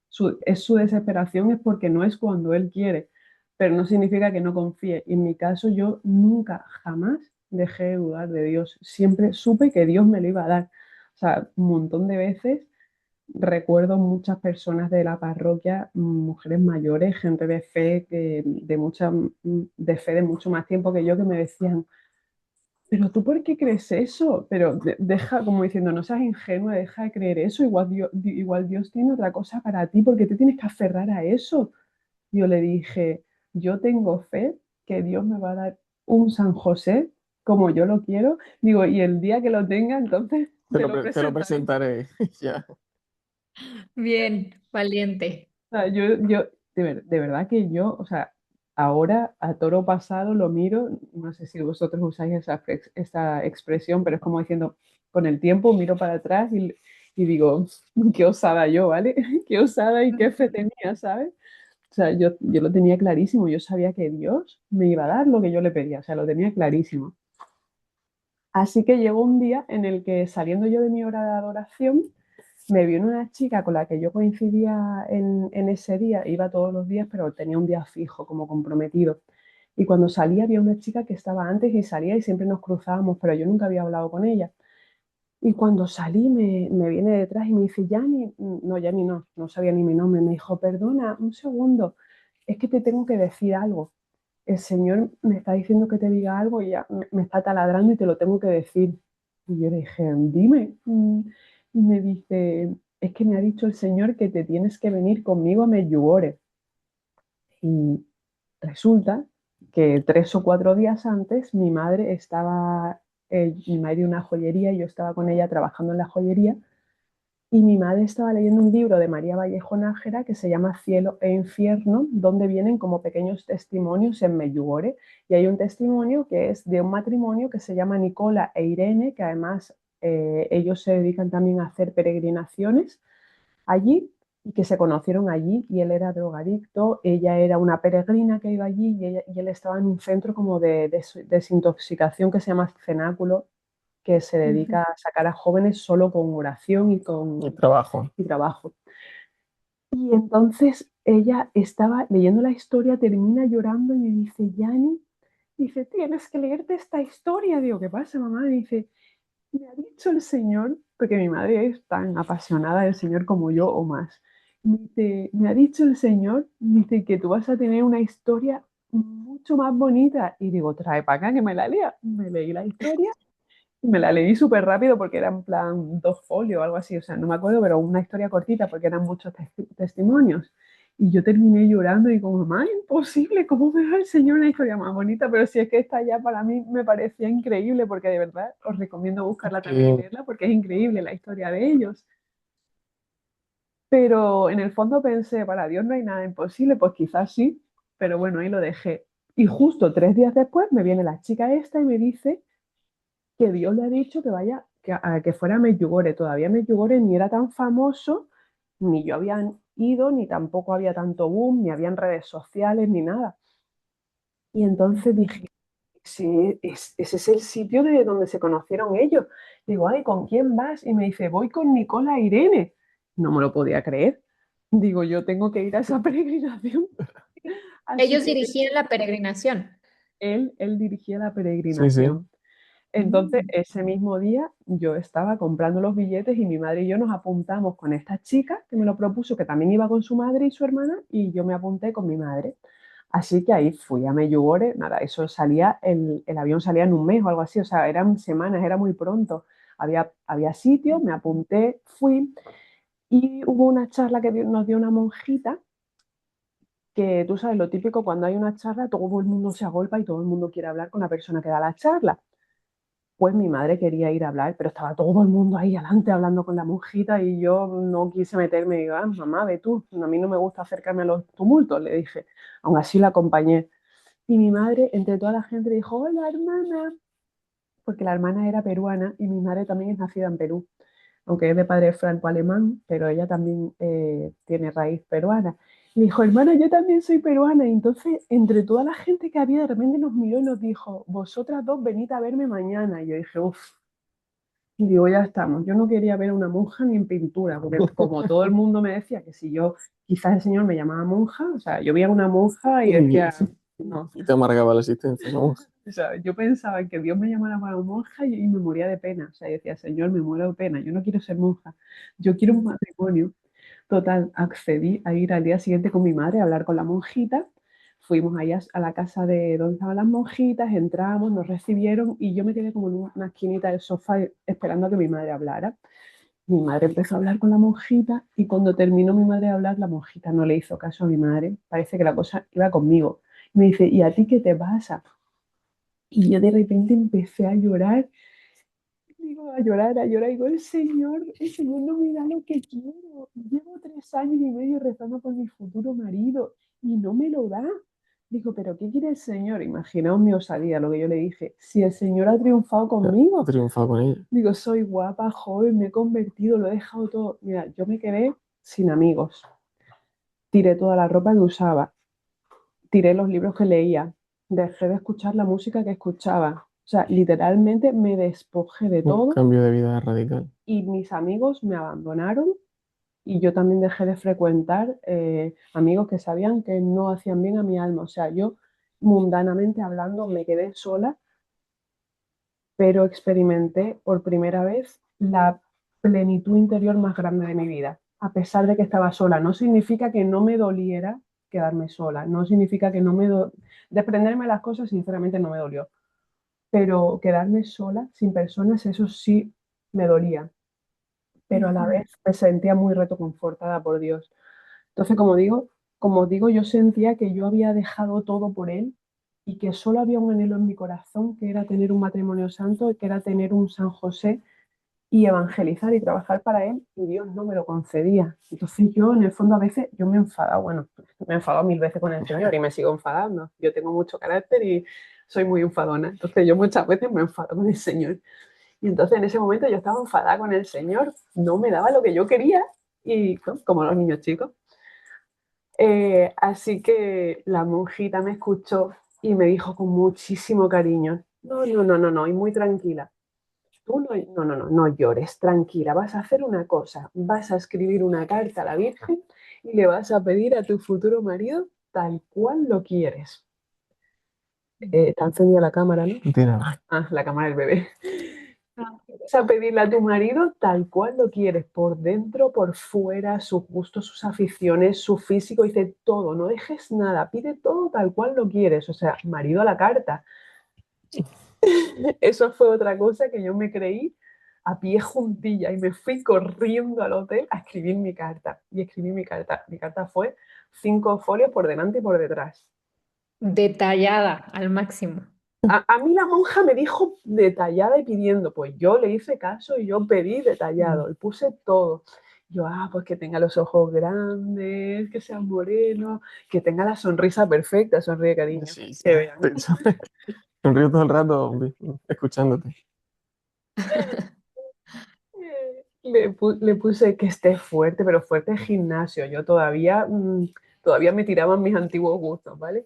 Su desesperación es porque no es cuando él quiere, pero no significa que no confíe. Y en mi caso yo nunca, jamás dejé de dudar de Dios. Siempre supe que Dios me lo iba a dar. O sea, un montón de veces recuerdo muchas personas de la parroquia, mujeres mayores, gente de fe, de fe de mucho más tiempo que yo, que me decían, pero tú ¿por qué crees eso? Pero deja, como diciendo, no seas ingenua, deja de creer eso, igual Dios tiene otra cosa para ti, ¿por qué te tienes que aferrar a eso? Yo le dije, yo tengo fe que Dios me va a dar un San José como yo lo quiero. Digo, y el día que lo tenga, entonces te lo Te lo presentaré. presentaré. Ya. Bien, valiente. O sea, de verdad que yo, o sea, ahora a toro pasado lo miro, no sé si vosotros usáis esa expresión, pero es como diciendo, con el tiempo miro para atrás y digo, qué osada yo, ¿vale? Qué osada y qué fe tenía, ¿sabes? O sea, yo lo tenía clarísimo, yo sabía que Dios me iba a dar lo que yo le pedía, o sea, lo tenía clarísimo. Así que llegó un día en el que saliendo yo de mi hora de adoración, me vino una chica con la que yo coincidía en ese día, iba todos los días, pero tenía un día fijo, como comprometido. Y cuando salía había una chica que estaba antes y salía y siempre nos cruzábamos, pero yo nunca había hablado con ella. Y cuando salí me viene detrás y me dice, Yani, no, Yani no, no sabía ni mi nombre, me dijo, perdona, un segundo, es que te tengo que decir algo. El Señor me está diciendo que te diga algo y ya me está taladrando y te lo tengo que decir. Y yo le dije, dime. Y me dice, es que me ha dicho el Señor que te tienes que venir conmigo a Medjugorje. Y resulta que 3 o 4 días antes mi madre tiene una joyería y yo estaba con ella trabajando en la joyería y mi madre estaba leyendo un libro de María Vallejo Nájera que se llama Cielo e Infierno, donde vienen como pequeños testimonios en Medjugorje. Y hay un testimonio que es de un matrimonio que se llama Nicola e Irene, que además ellos se dedican también a hacer peregrinaciones allí y que se conocieron allí y él era drogadicto, ella era una peregrina que iba allí y él estaba en un centro como de desintoxicación que se llama Cenáculo, que se Ujú. dedica a sacar a jóvenes solo con oración Mi trabajo. y trabajo. Y entonces ella estaba leyendo la historia, termina llorando y me dice, Yani, dice, tienes que leerte esta historia. Digo, ¿qué pasa, mamá? Dice, me ha dicho el Señor, porque mi madre es tan apasionada del Señor como yo o más. Dice, me ha dicho el Señor, dice que tú vas a tener una historia mucho más bonita. Y digo, trae para acá que me la lea. Me leí la historia y me la leí súper rápido porque era en plan 2 folios o algo así. O sea, no me acuerdo, pero una historia cortita porque eran muchos testimonios. Y yo terminé llorando y como, mamá, imposible, ¿cómo me da el Señor una historia más bonita? Pero si es que esta ya para mí me parecía increíble, porque de verdad os recomiendo buscarla también y Que leerla, porque es increíble la historia de ellos. Pero en el fondo pensé, para Dios no hay nada imposible, pues quizás sí, pero bueno, ahí lo dejé. Y justo 3 días después me viene la chica esta y me dice que Dios le ha dicho que vaya, que fuera a Medjugorje. Todavía Medjugorje ni era tan famoso, ni yo había ido, ni tampoco había tanto boom, ni habían redes sociales, ni nada. Y entonces dije, sí, ese es el sitio de donde se conocieron ellos. Digo, ay, ¿con quién vas? Y me dice, voy con Nicola e Irene. No me lo podía creer. Digo, yo tengo que ir a esa peregrinación. Así Ellos que dirigían la peregrinación. él dirigía la sí, sí. peregrinación. Entonces, ese mismo día yo estaba comprando los billetes y mi madre y yo nos apuntamos con esta chica que me lo propuso, que también iba con su madre y su hermana, y yo me apunté con mi madre. Así que ahí fui a Medjugorje, nada, eso salía, el avión salía en un mes o algo así, o sea, eran semanas, era muy pronto. Había sitio, me apunté, fui, y hubo una charla que nos dio una monjita, que tú sabes, lo típico, cuando hay una charla, todo el mundo se agolpa y todo el mundo quiere hablar con la persona que da la charla. Pues mi madre quería ir a hablar, pero estaba todo el mundo ahí adelante hablando con la monjita y yo no quise meterme. Y digo, ah, mamá, ve tú, a mí no me gusta acercarme a los tumultos, le dije. Aún así la acompañé. Y mi madre, entre toda la gente, dijo, hola, hermana, porque la hermana era peruana y mi madre también es nacida en Perú, aunque es de padre franco-alemán, pero ella también tiene raíz peruana. Y dijo, hermana, yo también soy peruana. Y entonces, entre toda la gente que había, de repente nos miró y nos dijo, vosotras dos venid a verme mañana. Y yo dije, uff. Y digo, ya estamos. Yo no quería ver a una monja ni en pintura, porque como todo el mundo me decía que si yo, quizás el Señor me llamaba monja, o sea, yo veía a una monja y decía, no. Y te amargaba la existencia, ¿no? O sea, yo pensaba que Dios me llamara para monja y me moría de pena. O sea, yo decía, Señor, me muero de pena, yo no quiero ser monja, yo quiero un matrimonio. Total, accedí a ir al día siguiente con mi madre a hablar con la monjita. fuimos ahí a la casa de donde estaban las monjitas, entramos, nos recibieron y yo me quedé como en una esquinita del sofá esperando a que mi madre hablara. Mi madre empezó a hablar con la monjita y cuando terminó mi madre de hablar, la monjita no le hizo caso a mi madre. Parece que la cosa iba conmigo. Y me dice, ¿y a ti qué te pasa? Y yo de repente empecé a llorar, digo, a llorar, digo, el Señor no me da lo que quiero. Llevo 3 años y medio rezando por mi futuro marido y no me lo da. Digo, ¿pero qué quiere el Señor? Imaginaos mi osadía, lo que yo le dije. Si el Señor ha triunfado Ha conmigo, triunfado con ella. digo, soy guapa, joven, me he convertido, lo he dejado todo. Mira, yo me quedé sin amigos. Tiré toda la ropa que usaba, tiré los libros que leía, dejé de escuchar la música que escuchaba. O sea, literalmente me despojé de Un todo cambio de vida radical. y mis amigos me abandonaron y yo también dejé de frecuentar amigos que sabían que no hacían bien a mi alma. O sea, yo mundanamente hablando me quedé sola, pero experimenté por primera vez la plenitud interior más grande de mi vida. A pesar de que estaba sola, no significa que no me doliera quedarme sola, no significa que no me desprenderme de las cosas, sinceramente no me dolió, pero quedarme sola, sin personas, eso sí me dolía, pero a la vez me sentía muy reconfortada por Dios. Entonces, como digo, yo sentía que yo había dejado todo por Él y que solo había un anhelo en mi corazón, que era tener un matrimonio santo, que era tener un San José y evangelizar y trabajar para Él, y Dios no me lo concedía. Entonces yo, en el fondo, a veces yo me enfadaba, bueno, me he enfadado 1000 veces con el Señor y me sigo enfadando. Yo tengo mucho carácter y soy muy enfadona. Entonces yo muchas veces me enfado con el Señor. Y entonces en ese momento yo estaba enfadada con el Señor, no me daba lo que yo quería, y ¿no? Como los niños chicos. Así que la monjita me escuchó y me dijo con muchísimo cariño, no, no, no, no, no, y muy tranquila, tú no, no, no, no, no llores, tranquila, vas a hacer una cosa, vas a escribir una carta a la Virgen y le vas a pedir a tu futuro marido tal cual lo quieres. Está encendida la cámara, ¿no? No tiene nada. Ah, la cámara del bebé. Vas a pedirle a tu marido tal cual lo quieres, por dentro, por fuera, sus gustos, sus aficiones, su físico, dice todo, no dejes nada, pide todo tal cual lo quieres, o sea, marido a la carta. Eso fue otra cosa que yo me creí a pie juntilla y me fui corriendo al hotel a escribir mi carta. Y escribí mi carta. Mi carta fue 5 folios por delante y por detrás. Detallada al máximo. A mí la monja me dijo detallada y pidiendo, pues yo le hice caso y yo pedí detallado y puse todo. Yo, pues que tenga los ojos grandes, que sea moreno, que tenga la sonrisa perfecta, sonríe cariño. Sí, sí. Que vean. De hecho, sonrío todo el rato escuchándote. Le puse que esté fuerte, pero fuerte en gimnasio. Yo todavía me tiraban mis antiguos gustos, ¿vale?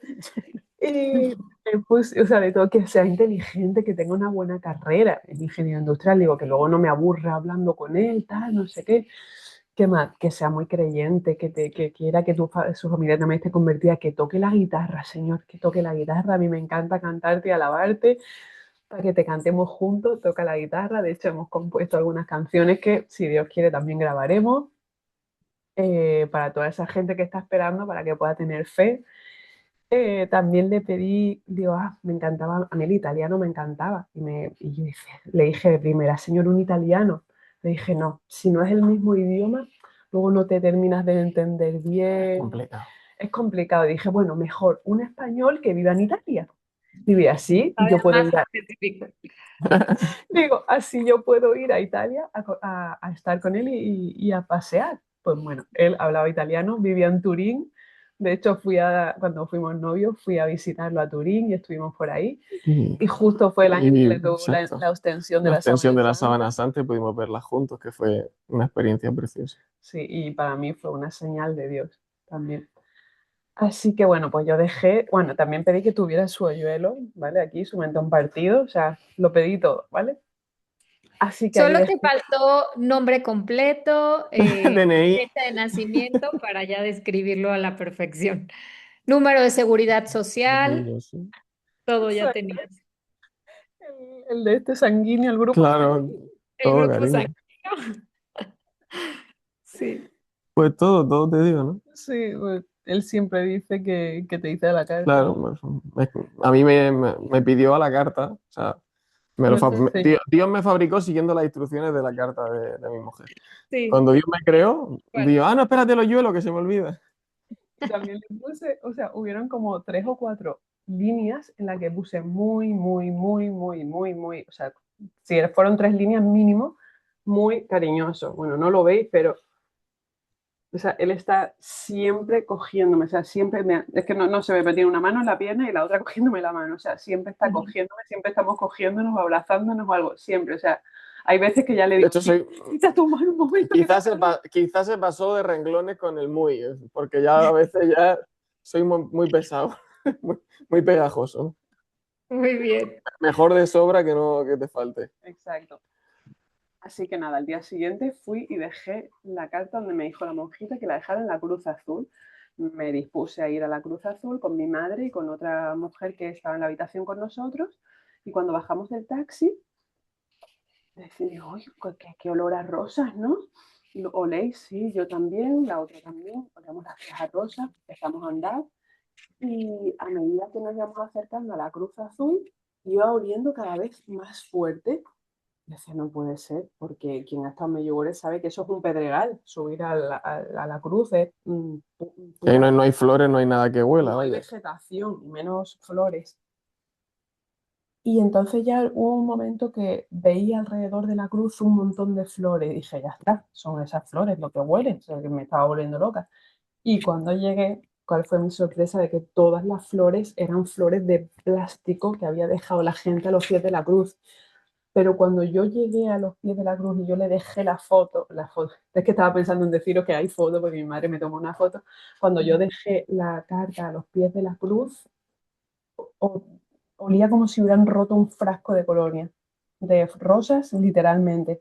Y le puse, o sea, de todo, que sea inteligente, que tenga una buena carrera en ingeniería industrial, digo, que luego no me aburra hablando con él, tal, no sé qué. ¿Qué más? Que sea muy creyente, que quiera que su familia también esté convertida, que toque la guitarra, Señor, que toque la guitarra. A mí me encanta cantarte y alabarte, para que te cantemos juntos, toca la guitarra. De hecho, hemos compuesto algunas canciones que, si Dios quiere, también grabaremos para toda esa gente que está esperando para que pueda tener fe. También le pedí, digo, me encantaba, a mí el italiano me encantaba. Y yo le dije de primera, Señor, un italiano. Le dije, no, si no es el mismo idioma, luego no te terminas de entender bien. Complicado. Es complicado. Dije, bueno, mejor un español que viva en Italia. Vive así y yo puedo ir a, digo, así yo puedo ir a Italia a estar con él y a pasear. Pues bueno, él hablaba italiano, vivía en Turín. De hecho, cuando fuimos novios, fui a visitarlo a Turín y estuvimos por ahí. Y justo fue el año que le tocó Exacto. la ostensión de La la extensión de la sábana sábana santa. santa y pudimos verla juntos, que fue una experiencia preciosa. Sí, y para mí fue una señal de Dios también. Así que bueno, pues yo dejé, bueno, también pedí que tuviera su hoyuelo, ¿vale? Aquí, su mentón partido, o sea, lo pedí todo, ¿vale? Así que ahí Solo dejé. te faltó nombre completo, DNI. fecha de nacimiento para ya describirlo a la perfección. Número de seguridad social, todo ya Exacto. tenías. El de este sanguíneo, el grupo Claro, sanguíneo. El todo, grupo cariño. sanguíneo. Sí. Pues todo te digo, ¿no? Sí, pues, Él siempre dice que te dice la carta. Claro, a mí me pidió a la carta, o sea, No sé si. Dios me fabricó siguiendo las instrucciones de la carta de mi mujer. Sí. Cuando Dios me creó, Bueno. digo, no, espérate, lo yuelo, que se me olvida. Y también le puse, o sea, hubieron como 3 o 4 líneas en las que puse muy, muy, muy, muy, muy, muy, o sea, si fueron 3 líneas mínimo, muy cariñoso. Bueno, no lo veis, pero, o sea, él está siempre cogiéndome, o sea, siempre es que no se ve, pero tiene una mano en la pierna y la otra cogiéndome la mano, o sea, siempre está Ujú. cogiéndome, siempre estamos cogiéndonos, abrazándonos o algo, siempre, o sea, hay veces que ya le De digo, hecho, soy, quita tu mano un momento. quizás se pasó de renglones con el muy, porque ya a veces ya soy muy pesado, muy, muy pegajoso. Muy bien. Mejor de sobra que no que te falte. Exacto. Así que nada, al día siguiente fui y dejé la carta donde me dijo la monjita que la dejara en la Cruz Azul. Me dispuse a ir a la Cruz Azul con mi madre y con otra mujer que estaba en la habitación con nosotros. Y cuando bajamos del taxi, decía, oye, qué olor a rosas, ¿no? Oléis, sí, yo también, la otra también, olemos las tres a rosas, empezamos a andar y a medida que nos íbamos acercando a la Cruz Azul, iba oliendo cada vez más fuerte. Decía, no puede ser, porque quien ha estado en Medjugorje sabe que eso es un pedregal, subir a la cruz es Y ahí pura, no hay flores, no hay nada que huela, no hay vaya. vegetación, y menos flores. Y entonces ya hubo un momento que veía alrededor de la cruz un montón de flores, y dije, ya está, son esas flores lo que huelen, o sea, que me estaba volviendo loca. Y cuando llegué, ¿cuál fue mi sorpresa? De que todas las flores eran flores de plástico que había dejado la gente a los pies de la cruz. Pero cuando yo llegué a los pies de la cruz y yo le dejé la foto, es que estaba pensando en deciros que hay foto porque mi madre me tomó una foto, cuando yo dejé la carta a los pies de la cruz, olía como si hubieran roto un frasco de colonia, de rosas literalmente.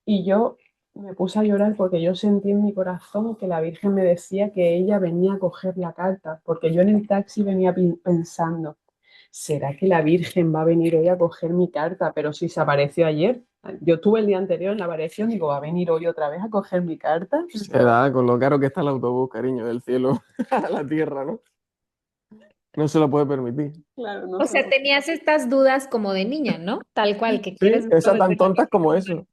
Y yo me puse a llorar porque yo sentí en mi corazón que la Virgen me decía que ella venía a coger la carta, porque yo en el taxi venía pensando, ¿será que la Virgen va a venir hoy a coger mi carta? Pero si se apareció ayer, yo tuve el día anterior en la aparición, digo, ¿va a venir hoy otra vez a coger mi carta? Será con lo caro que está el autobús, cariño, del cielo a la tierra, ¿no? No se lo puede permitir. Claro, no O sé. sea, tenías estas dudas como de niña, ¿no? Tal cual, que Sí, quieres esas verlo tan desde la tontas como Virgen. eso.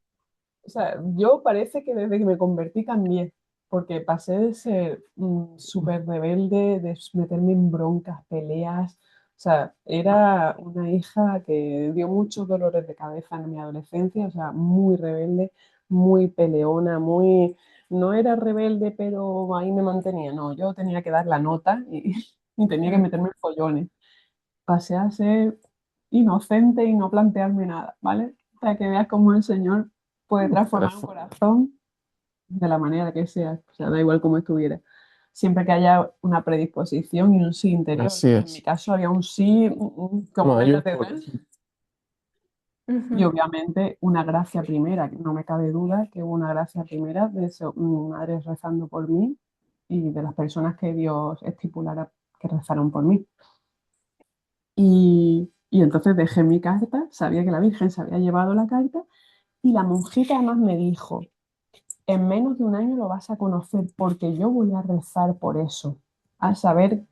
O sea, yo parece que desde que me convertí cambié, porque pasé de ser súper rebelde, de meterme en broncas, peleas. O sea, era una hija que dio muchos dolores de cabeza en mi adolescencia, o sea, muy rebelde, muy peleona, muy... No era rebelde, pero ahí me mantenía. No, yo tenía que dar la nota y tenía que Mm. meterme en follones. Pasé a ser inocente y no plantearme nada, ¿vale? Para que veas cómo el Señor puede transformar un Perfecto. corazón de la manera que sea, o sea, da igual cómo estuviera. Siempre que haya una predisposición y un sí interior. Así En mi es. caso había un sí como de Mayúscula. catedral y Ujú. obviamente una gracia primera, que no me cabe duda que hubo una gracia primera de mi madre rezando por mí y de las personas que Dios estipulara que rezaron por mí. Y entonces dejé mi carta, sabía que la Virgen se había llevado la carta y la monjita además me dijo, en menos de un año lo vas a conocer porque yo voy a rezar por eso, a saber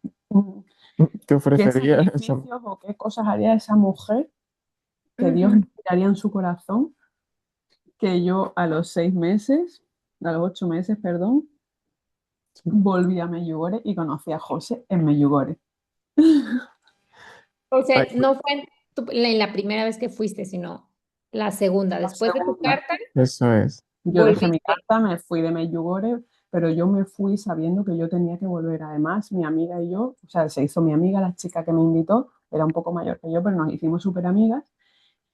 ¿Qué qué ofrecería esa? sacrificios o qué cosas haría esa mujer que Dios Ujú. inspiraría en su corazón, que yo a los 6 meses, a los 8 meses, perdón, volví a Medjugorje y conocí a José en Medjugorje. O sea, Ay, no fue en la primera vez que fuiste, sino la segunda. La Después de tu segunda. carta, eso es. Yo dejé mi volviste. carta, me fui de Medjugorje, pero yo me fui sabiendo que yo tenía que volver. Además, mi amiga y yo, o sea, se hizo mi amiga, la chica que me invitó, era un poco mayor que yo, pero nos hicimos súper amigas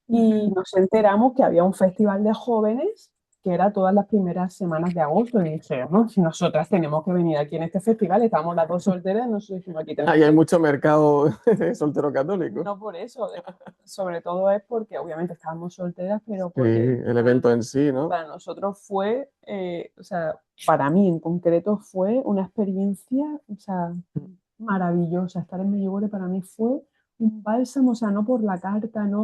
y Ujú. nos enteramos que había un festival de jóvenes que era todas las primeras semanas de agosto. Y dije, no, si nosotras tenemos que venir aquí en este festival, estamos las dos solteras, nosotros dijimos, aquí tenemos Ahí hay que... mucho mercado de soltero católico. No por eso, sobre todo es porque obviamente estábamos solteras, pero Sí, porque el evento en sí, ¿no? para nosotros fue, o sea, para mí en concreto fue una experiencia, o sea, maravillosa. Estar en Medjugorje para mí fue un bálsamo, o sea, no por la carta, no,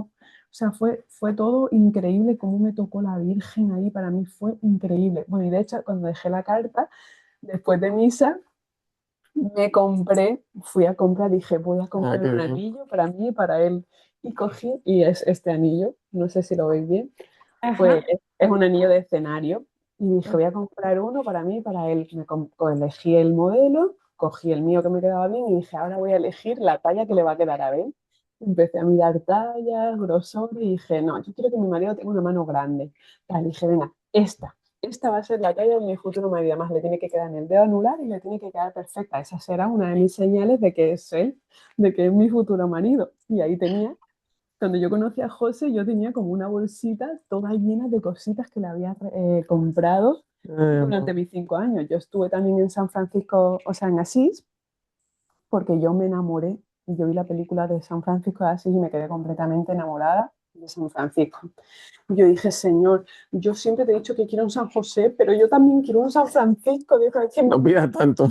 o sea, fue todo increíble, cómo me tocó la Virgen ahí, para mí fue increíble. Bueno, y de hecho, cuando dejé la carta, después de misa, Fui a comprar, dije, voy a comprar qué un bien. anillo para mí y para él. Y cogí, y es este anillo, no sé si lo veis bien, pues Ajá. es un anillo de escenario. Y dije, voy a comprar uno para mí y para él. Elegí el modelo, cogí el mío que me quedaba bien y dije, ahora voy a elegir la talla que le va a quedar a él. Empecé a mirar tallas, grosor y dije, no, yo quiero que mi marido tenga una mano grande. Tal, y dije, venga, esta va a ser la talla de mi futuro marido. Además, le tiene que quedar en el dedo anular y le tiene que quedar perfecta. Esa será una de mis señales de que es él, de que es mi futuro marido. Y ahí tenía, cuando yo conocí a José, yo tenía como una bolsita toda llena de cositas que le había comprado durante mis 5 años. Yo estuve también en San Francisco, o sea, en Asís, porque yo me enamoré. Yo vi la película de San Francisco de Asís y me quedé completamente enamorada de San Francisco. Yo dije, Señor, yo siempre te he dicho que quiero un San José, pero yo también quiero un San Francisco. Dijo, es que No pidas tanto.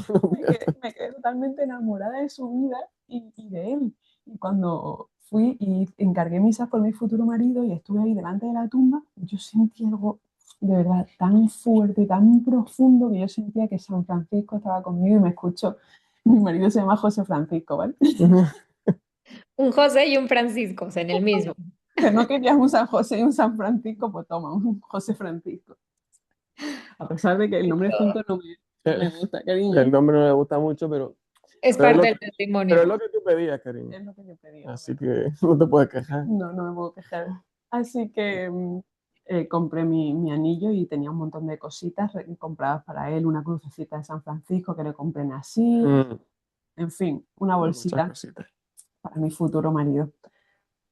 me quedé totalmente enamorada de su vida y de él. Y cuando fui y encargué misas por mi futuro marido y estuve ahí delante de la tumba, yo sentí algo de verdad tan fuerte, tan profundo, que yo sentía que San Francisco estaba conmigo y me escuchó. Mi marido se llama José Francisco, ¿vale? Un José y un Francisco, o sea, en el mismo. Que no querías un San José y un San Francisco, pues toma, un José Francisco. A pesar de que el nombre junto no me gusta, cariño. El nombre no le gusta mucho, Es pero parte del pero testimonio. es lo que tú pedías, cariño. Es lo que yo pedía. Así que no te puedes quejar. No, no me puedo quejar. Así que compré mi anillo y tenía un montón de cositas compradas para él, una crucecita de San Francisco que le compré en Asís, en fin, una Muchas bolsita cositas. para mi futuro marido.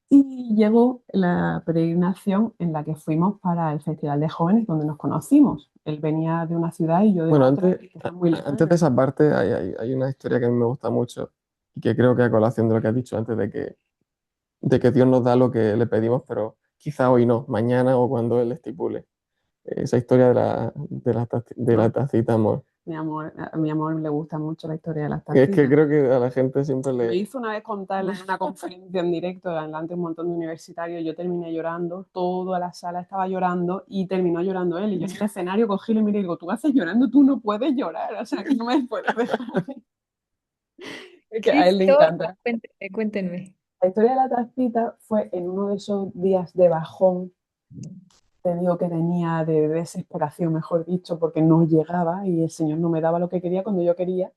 Y llegó la peregrinación en la que fuimos para el Festival de Jóvenes, donde nos conocimos. Él venía de una ciudad y yo de Bueno, otra, que está muy lejana. antes de esa parte hay una historia que a mí me gusta mucho y que creo que a colación de lo que has dicho antes, de que Dios nos da lo que le pedimos, pero quizá hoy no, mañana o cuando Él estipule. Esa historia de la tacita, amor. A mi amor le gusta mucho la historia de las Es que tacitas. creo que a la gente siempre Me le... hizo una vez contarla en una conferencia en directo delante de un montón de universitarios. Yo terminé llorando, toda la sala estaba llorando y terminó llorando él. Y yo en el escenario cogí y le miré y digo, tú haces llorando, tú no puedes llorar, o sea, que no me puedes dejar. Es que ¿Qué a él le historia? encanta. Cuéntenme, cuéntenme. La historia de la tacita fue en uno de esos días de bajón, te digo que tenía de desesperación, mejor dicho, porque no llegaba y el Señor no me daba lo que quería cuando yo quería.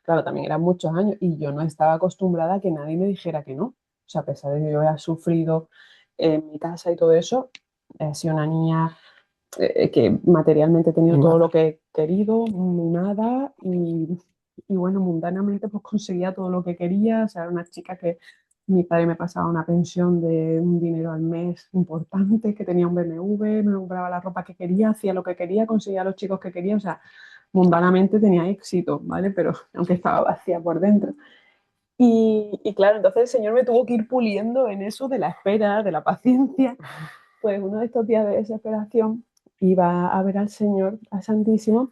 Claro, también eran muchos años y yo no estaba acostumbrada a que nadie me dijera que no. O sea, a pesar de que yo había sufrido en mi casa y todo eso, he sido una niña que materialmente he tenido todo lo que he querido, nada, y bueno, mundanamente pues conseguía todo lo que quería. O sea, era una chica que mi padre me pasaba una pensión de un dinero al mes importante, que tenía un BMW, me compraba la ropa que quería, hacía lo que quería, conseguía los chicos que quería, o sea, mundanamente tenía éxito, ¿vale? Pero aunque estaba vacía por dentro. Y claro, entonces el Señor me tuvo que ir puliendo en eso de la espera, de la paciencia. Pues uno de estos días de desesperación iba a ver al Señor, al Santísimo,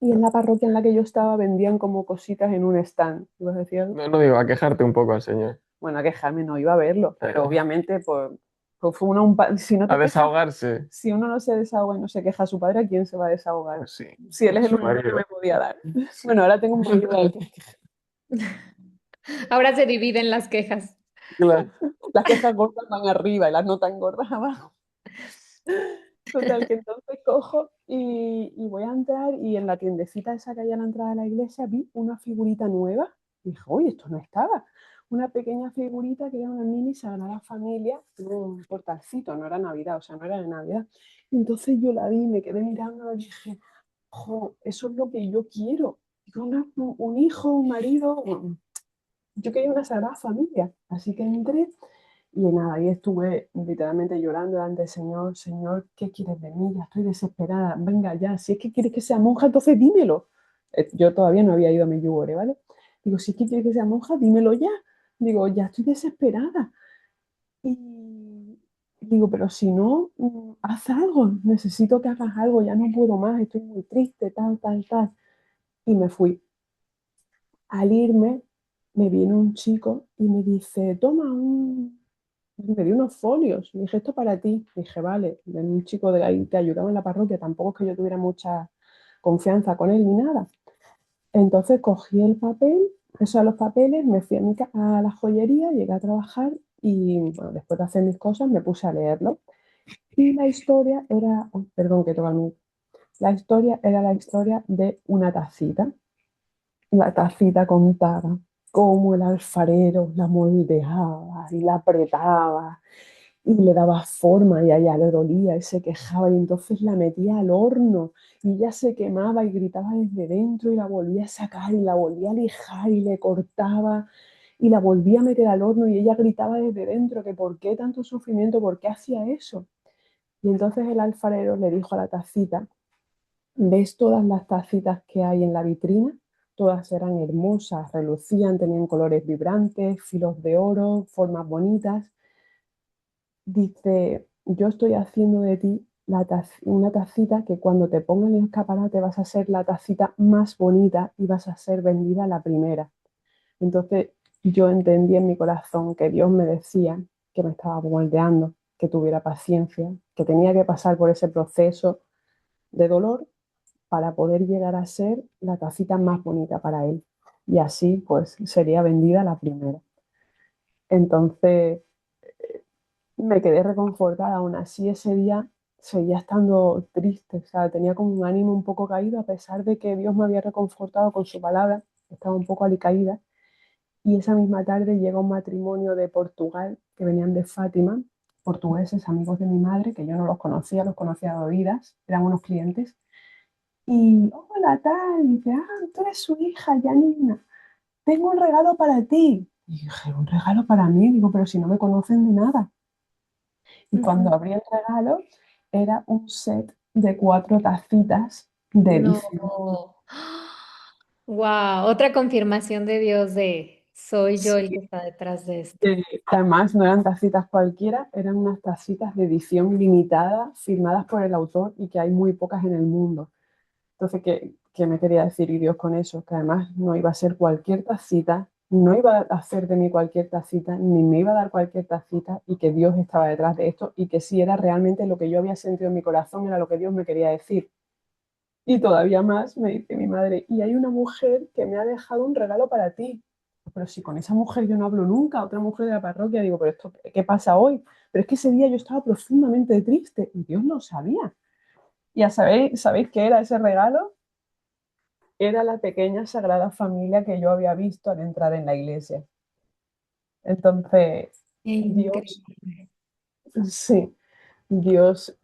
y en la parroquia en la que yo estaba vendían como cositas en un stand. ¿Ibas a decir algo? No, no digo, a quejarte un poco al Señor. Bueno, a quejarme no iba a verlo, pero obviamente pues fue si no te A quejas, desahogarse. si uno no se desahoga y no se queja a su padre, ¿a quién se va a desahogar? Pues sí. Si él es el Su único que marido. me podía dar. Bueno, ahora tengo un marido al que Ahora se dividen las quejas. Claro. las quejas gordas van arriba y las no tan gordas abajo. Total, que entonces cojo y voy a entrar y en la tiendecita esa que hay a la entrada de la iglesia vi una figurita nueva. Y dije, oye, esto no estaba. Una pequeña figurita que era una mini Sagrada Familia en un portalcito, no era Navidad, o sea, no era de Navidad. Y entonces yo la vi, me quedé mirando y dije, jo, eso es lo que yo quiero. Digo, un hijo, un marido. Yo quería una Sagrada Familia. Así que entré y nada, ahí estuve literalmente llorando delante del Señor. Señor, ¿qué quieres de mí? Ya estoy desesperada. Venga, ya, si es que quieres que sea monja, entonces dímelo. Yo todavía no había ido a Medjugorje, ¿vale? Digo, si es que quieres que sea monja, dímelo ya. Digo, ya estoy desesperada. Y digo, pero si no, haz algo. Necesito que hagas algo. Ya no puedo más. Estoy muy triste, tal, tal, tal. Y me fui. Al irme, me viene un chico y me dice, toma me dio unos folios. Me dije, esto para ti. Dije, vale, un chico de ahí te ayudaba en la parroquia. Tampoco es que yo tuviera mucha confianza con él ni nada. Entonces cogí el papel, los papeles, me fui a la joyería, llegué a trabajar y bueno, después de hacer mis cosas me puse a leerlo. Y la historia era, uy, perdón que toca el micro. La historia era la historia de una tacita. La tacita contaba cómo el alfarero la moldeaba y la apretaba y le daba forma y a ella le dolía y se quejaba y entonces la metía al horno y ya se quemaba y gritaba desde dentro y la volvía a sacar y la volvía a lijar y le cortaba y la volvía a meter al horno y ella gritaba desde dentro que por qué tanto sufrimiento, por qué hacía eso. Y entonces el alfarero le dijo a la tacita, ¿ves todas las tacitas que hay en la vitrina? Todas eran hermosas, relucían, tenían colores vibrantes, filos de oro, formas bonitas. Dice, yo estoy haciendo de ti una tacita que cuando te ponga en el escaparate vas a ser la tacita más bonita y vas a ser vendida la primera. Entonces yo entendí en mi corazón que Dios me decía que me estaba moldeando, que tuviera paciencia, que tenía que pasar por ese proceso de dolor para poder llegar a ser la tacita más bonita para Él. Y así pues sería vendida la primera. Entonces me quedé reconfortada, aún así ese día seguía estando triste, o sea, tenía como un ánimo un poco caído a pesar de que Dios me había reconfortado con su palabra, estaba un poco alicaída y esa misma tarde llega un matrimonio de Portugal que venían de Fátima, portugueses, amigos de mi madre, que yo no los conocía de oídas, eran unos clientes y hola tal, y dice, tú eres su hija, Janina, tengo un regalo para ti. Y dije, un regalo para mí, digo, pero si no me conocen de nada. Y cuando abrí el regalo, era un set de 4 tacitas de edición. No. Wow, otra confirmación de Dios de soy yo el Sí, que está detrás de esto. además, no eran tacitas cualquiera, eran unas tacitas de edición limitada, firmadas por el autor y que hay muy pocas en el mundo. Entonces, ¿qué me quería decir y Dios con eso? Que además no iba a ser cualquier tacita, no iba a hacer de mí cualquier tacita, ni me iba a dar cualquier tacita, y que Dios estaba detrás de esto y que sí era realmente lo que yo había sentido en mi corazón, era lo que Dios me quería decir. Y todavía más me dice mi madre, y hay una mujer que me ha dejado un regalo para ti. Pero si con esa mujer yo no hablo nunca, otra mujer de la parroquia, digo, pero esto, ¿qué pasa hoy? Pero es que ese día yo estaba profundamente triste y Dios lo sabía. ¿Y ya sabéis qué era ese regalo? Era la pequeña Sagrada Familia que yo había visto al entrar en la iglesia. Entonces, Dios, Increíble. sí, Dios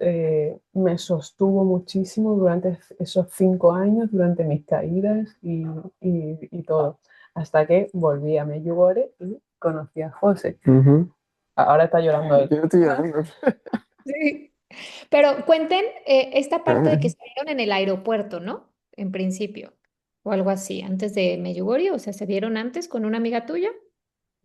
me sostuvo muchísimo durante esos 5 años, durante mis caídas y todo, hasta que volví a Medjugorje y conocí a José. Ahora está llorando él. Yo estoy llorando. Sí. Pero cuenten esta parte de que salieron en el aeropuerto, ¿no? En principio, o algo así, antes de Medjugorje, o sea, ¿se vieron antes con una amiga tuya?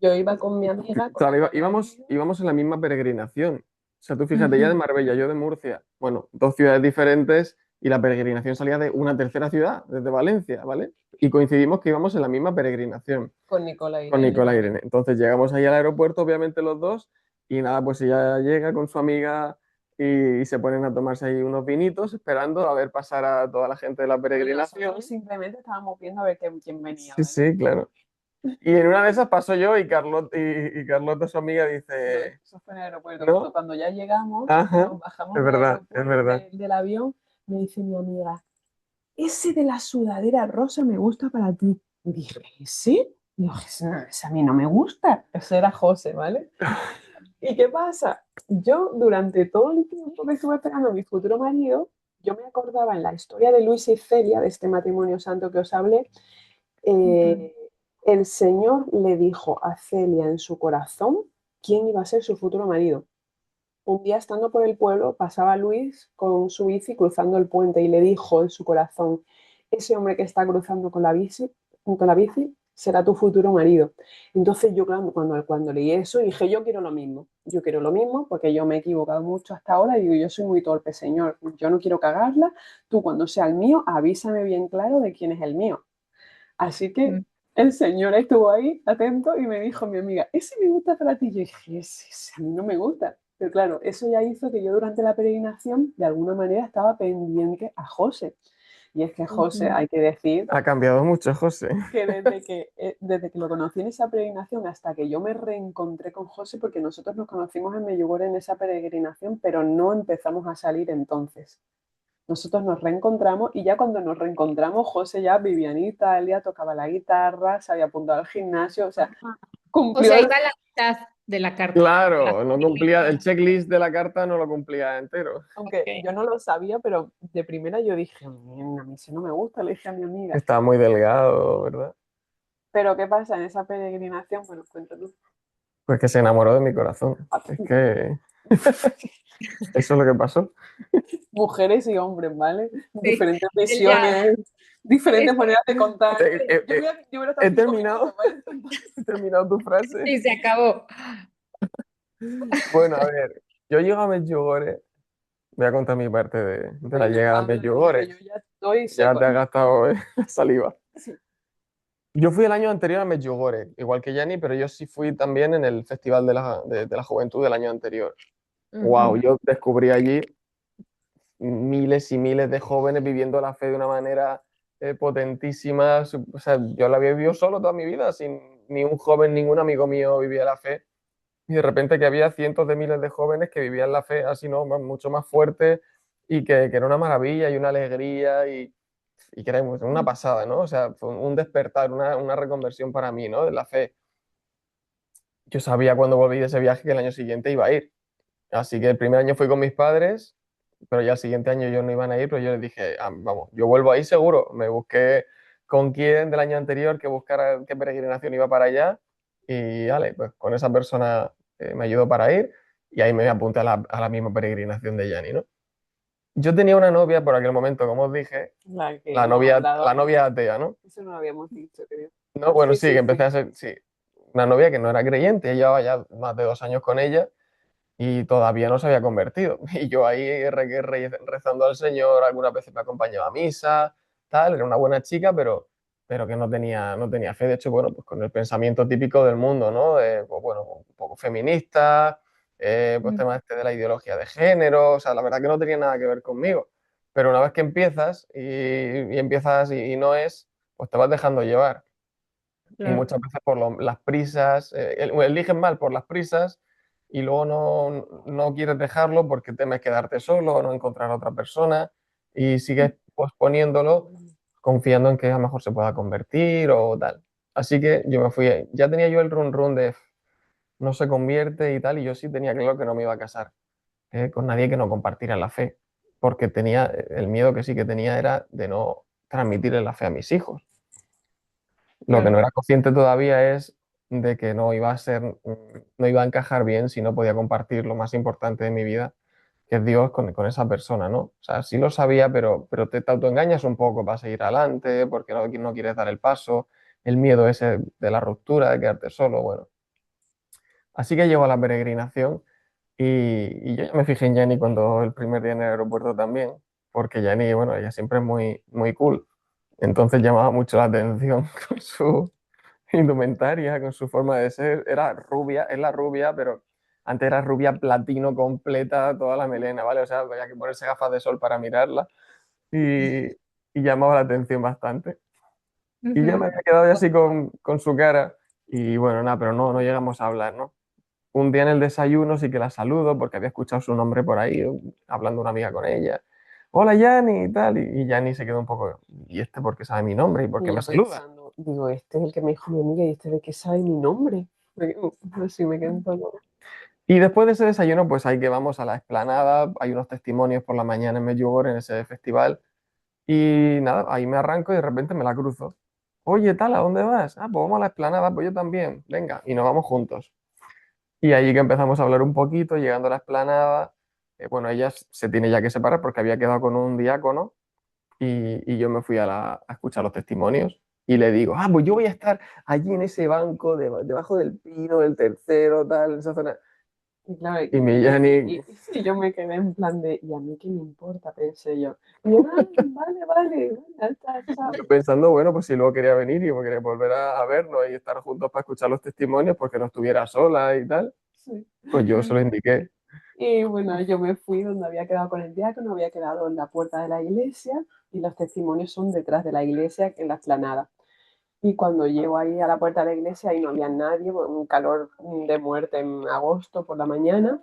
Yo iba con mi amiga, con Claro, la otra amiga. íbamos en la misma peregrinación. O sea, tú fíjate, ella de Ujú. Marbella, yo de Murcia. Bueno, dos ciudades diferentes y la peregrinación salía de una tercera ciudad, desde Valencia, ¿vale? Y coincidimos que íbamos en la misma peregrinación Con Nicola con Irene. Nicola Irene. Entonces llegamos ahí al aeropuerto, obviamente los dos, y nada, pues ella llega con su amiga y se ponen a tomarse ahí unos vinitos, esperando a ver pasar a toda la gente de la peregrinación. Nosotros simplemente estábamos viendo a ver quién venía, Sí, ¿vale? sí, claro. Y en una de esas paso yo y Carlota, y Carlota, su amiga, No, dice, eso fue en el aeropuerto. ¿no? Cuando ya llegamos, Ajá, nos bajamos es del verdad, es aeropuerto, verdad. del avión, me dice mi amiga, ese de la sudadera rosa me gusta para ti. Y dije, ¿ese? Digo, ese a mí no me gusta. Ese era José, ¿vale? ¿Y qué pasa? Yo durante todo el tiempo que estuve esperando a mi futuro marido, yo me acordaba en la historia de Luis y Celia, de este matrimonio santo que os hablé, Ujú. eh, el Señor le dijo a Celia en su corazón quién iba a ser su futuro marido. Un día estando por el pueblo, pasaba Luis con su bici cruzando el puente y le dijo en su corazón, ese hombre que está cruzando con la bici será tu futuro marido. Entonces yo cuando leí eso dije, yo quiero lo mismo porque yo me he equivocado mucho hasta ahora y digo, yo soy muy torpe, Señor, yo no quiero cagarla, tú cuando sea el mío avísame bien claro de quién es el mío. Así que el señor estuvo ahí atento y me dijo mi amiga, ese me gusta para ti. Yo dije, ese a mí no me gusta. Pero claro, eso ya hizo que yo durante la peregrinación de alguna manera estaba pendiente a José. Y es que José, Ujú. hay que decir Ha cambiado mucho, José. que desde que lo conocí en esa peregrinación hasta que yo me reencontré con José, porque nosotros nos conocimos en Medjugorje en esa peregrinación, pero no empezamos a salir entonces. Nosotros nos reencontramos y ya cuando nos reencontramos, José ya vivía en Italia, tocaba la guitarra, se había apuntado al gimnasio, o sea, O cumplió sea, el... iba a la mitad de la carta. Claro, no cumplía, el checklist de la carta no lo cumplía entero. Aunque Ok. yo no lo sabía, pero de primera yo dije, "Mm, a mí eso no me gusta", le dije a mi amiga. Estaba muy delgado, ¿verdad? Pero ¿qué pasa en esa peregrinación? Bueno, cuéntanos. Pues que se enamoró de mi corazón. Es que eso es lo que pasó. Mujeres y hombres, ¿vale? Sí, Diferentes ya. visiones, diferentes Esto, maneras de contar. He, he- Yo voy a estar he 5 minutos, terminado, ¿vale? he terminado tu frase. sí, se acabó. Bueno, a ver, yo llego a Medjugorje, voy a contar mi parte de la Venga, llegada a háblame, porque yo Medjugorje. ya estoy Ya seco. te has gastado saliva. Sí. Yo fui el año anterior a Medjugorje, igual que Jenny, pero yo sí fui también en el Festival de la Juventud del año anterior. Wow, Ujú. yo descubrí allí miles y miles de jóvenes viviendo la fe de una manera potentísima. O sea, yo la había vivido solo toda mi vida, sin ni un joven, ningún amigo mío vivía la fe. Y de repente que había cientos de miles de jóvenes que vivían la fe así, ¿no? Mucho más fuerte y que era una maravilla y una alegría y que era una pasada, ¿no? O sea, fue un despertar, una reconversión para mí, ¿no? De la fe. Yo sabía cuando volví de ese viaje que el año siguiente iba a ir. Así que el primer año fui con mis padres, pero ya el siguiente año yo no iban a ir, pero yo les dije, "Ah, vamos, yo vuelvo ahí seguro". Me busqué con quién del año anterior que buscara qué peregrinación iba para allá y vale, pues con esa persona me ayudó para ir y ahí me apunté a la misma peregrinación de Yanni, ¿no? Yo tenía una novia por aquel momento, como os dije, La que la hemos novia, hablado. la novia atea, ¿no? Eso no lo habíamos dicho, creo. No, bueno, Sí, sí, que sí, empecé sí. a ser, sí, una novia que no era creyente, ella llevaba ya más de 2 años con ella y todavía no se había convertido. Y yo ahí rezando al Señor, algunas veces me acompañaba a misa, tal, era una buena chica, pero que no tenía fe. De hecho, bueno, pues con el pensamiento típico del mundo, ¿no? Pues bueno, un poco feminista, pues tema este de la ideología de género, o sea, la verdad que no tenía nada que ver conmigo. Pero una vez que empiezas y empiezas y no es, pues te vas dejando llevar. Y Claro. muchas veces por las prisas, eligen mal por las prisas y luego no quieres dejarlo porque temes quedarte solo o no encontrar a otra persona y sigues posponiéndolo confiando en que a lo mejor se pueda convertir o tal. Así que yo me fui, ya tenía yo el run run de no se convierte y tal, y yo sí tenía claro que no me iba a casar con nadie que no compartiera la fe, porque tenía el miedo que sí que tenía era de no transmitirle la fe a mis hijos. Lo que no Claro. era consciente todavía es de que no iba a ser, no iba a encajar bien si no podía compartir lo más importante de mi vida, que es Dios con esa persona, ¿no? O sea, sí lo sabía, pero te autoengañas un poco para seguir adelante, porque no quieres dar el paso, el miedo ese de la ruptura, de quedarte solo, bueno. Así que llego a la peregrinación y yo ya me fijé en Jenny cuando el primer día en el aeropuerto también, porque Jenny, bueno, ella siempre es muy, muy cool. Entonces llamaba mucho la atención con su indumentaria, con su forma de ser. Era rubia, es la rubia, pero antes era rubia platino completa, toda la melena, ¿vale? O sea, había que ponerse gafas de sol para mirarla y, y llamaba la atención bastante. Y yo me Ujú. había quedado ya así con su cara y bueno, nada, pero no llegamos a hablar, ¿no? Un día en el desayuno sí que la saludo porque había escuchado su nombre por ahí, hablando una amiga con ella. Hola, Yanni y tal. Y Yanni se quedó un poco, ¿y este por qué sabe mi nombre y por qué Y me yo saluda? pensando, digo, este es el que me dijo mi amiga y este de que sabe mi nombre. Así me quedé un poco. Y después de ese desayuno, pues ahí que vamos a la explanada, hay unos testimonios por la mañana en Medjugorje, en ese festival, y nada, ahí me arranco y de repente me la cruzo. Oye, tal, ¿a dónde vas? Ah, pues vamos a la explanada, pues yo también, venga, y nos vamos juntos. Y ahí que empezamos a hablar un poquito, llegando a la explanada, bueno, ella se tiene ya que separar porque había quedado con un diácono y yo me fui a escuchar los testimonios y le digo, ah, pues yo voy a estar allí en ese banco, debajo del pino, del tercero, tal, en esa zona. Y claro, Y mi Yannick, y yo me quedé en plan de, ¿y a mí qué me importa? Pensé yo. Y yo, "Ah, vale, vale, ya está, chao". yo pensando, bueno, pues si luego quería venir y quería volver a vernos y estar juntos para escuchar los testimonios porque no estuviera sola y tal, Sí. pues yo se lo indiqué. Y bueno, yo me fui donde había quedado con el diácono, había quedado en la puerta de la iglesia y los testimonios son detrás de la iglesia, en la explanada. Y cuando llego ahí a la puerta de la iglesia, ahí no había nadie, un calor de muerte en agosto por la mañana.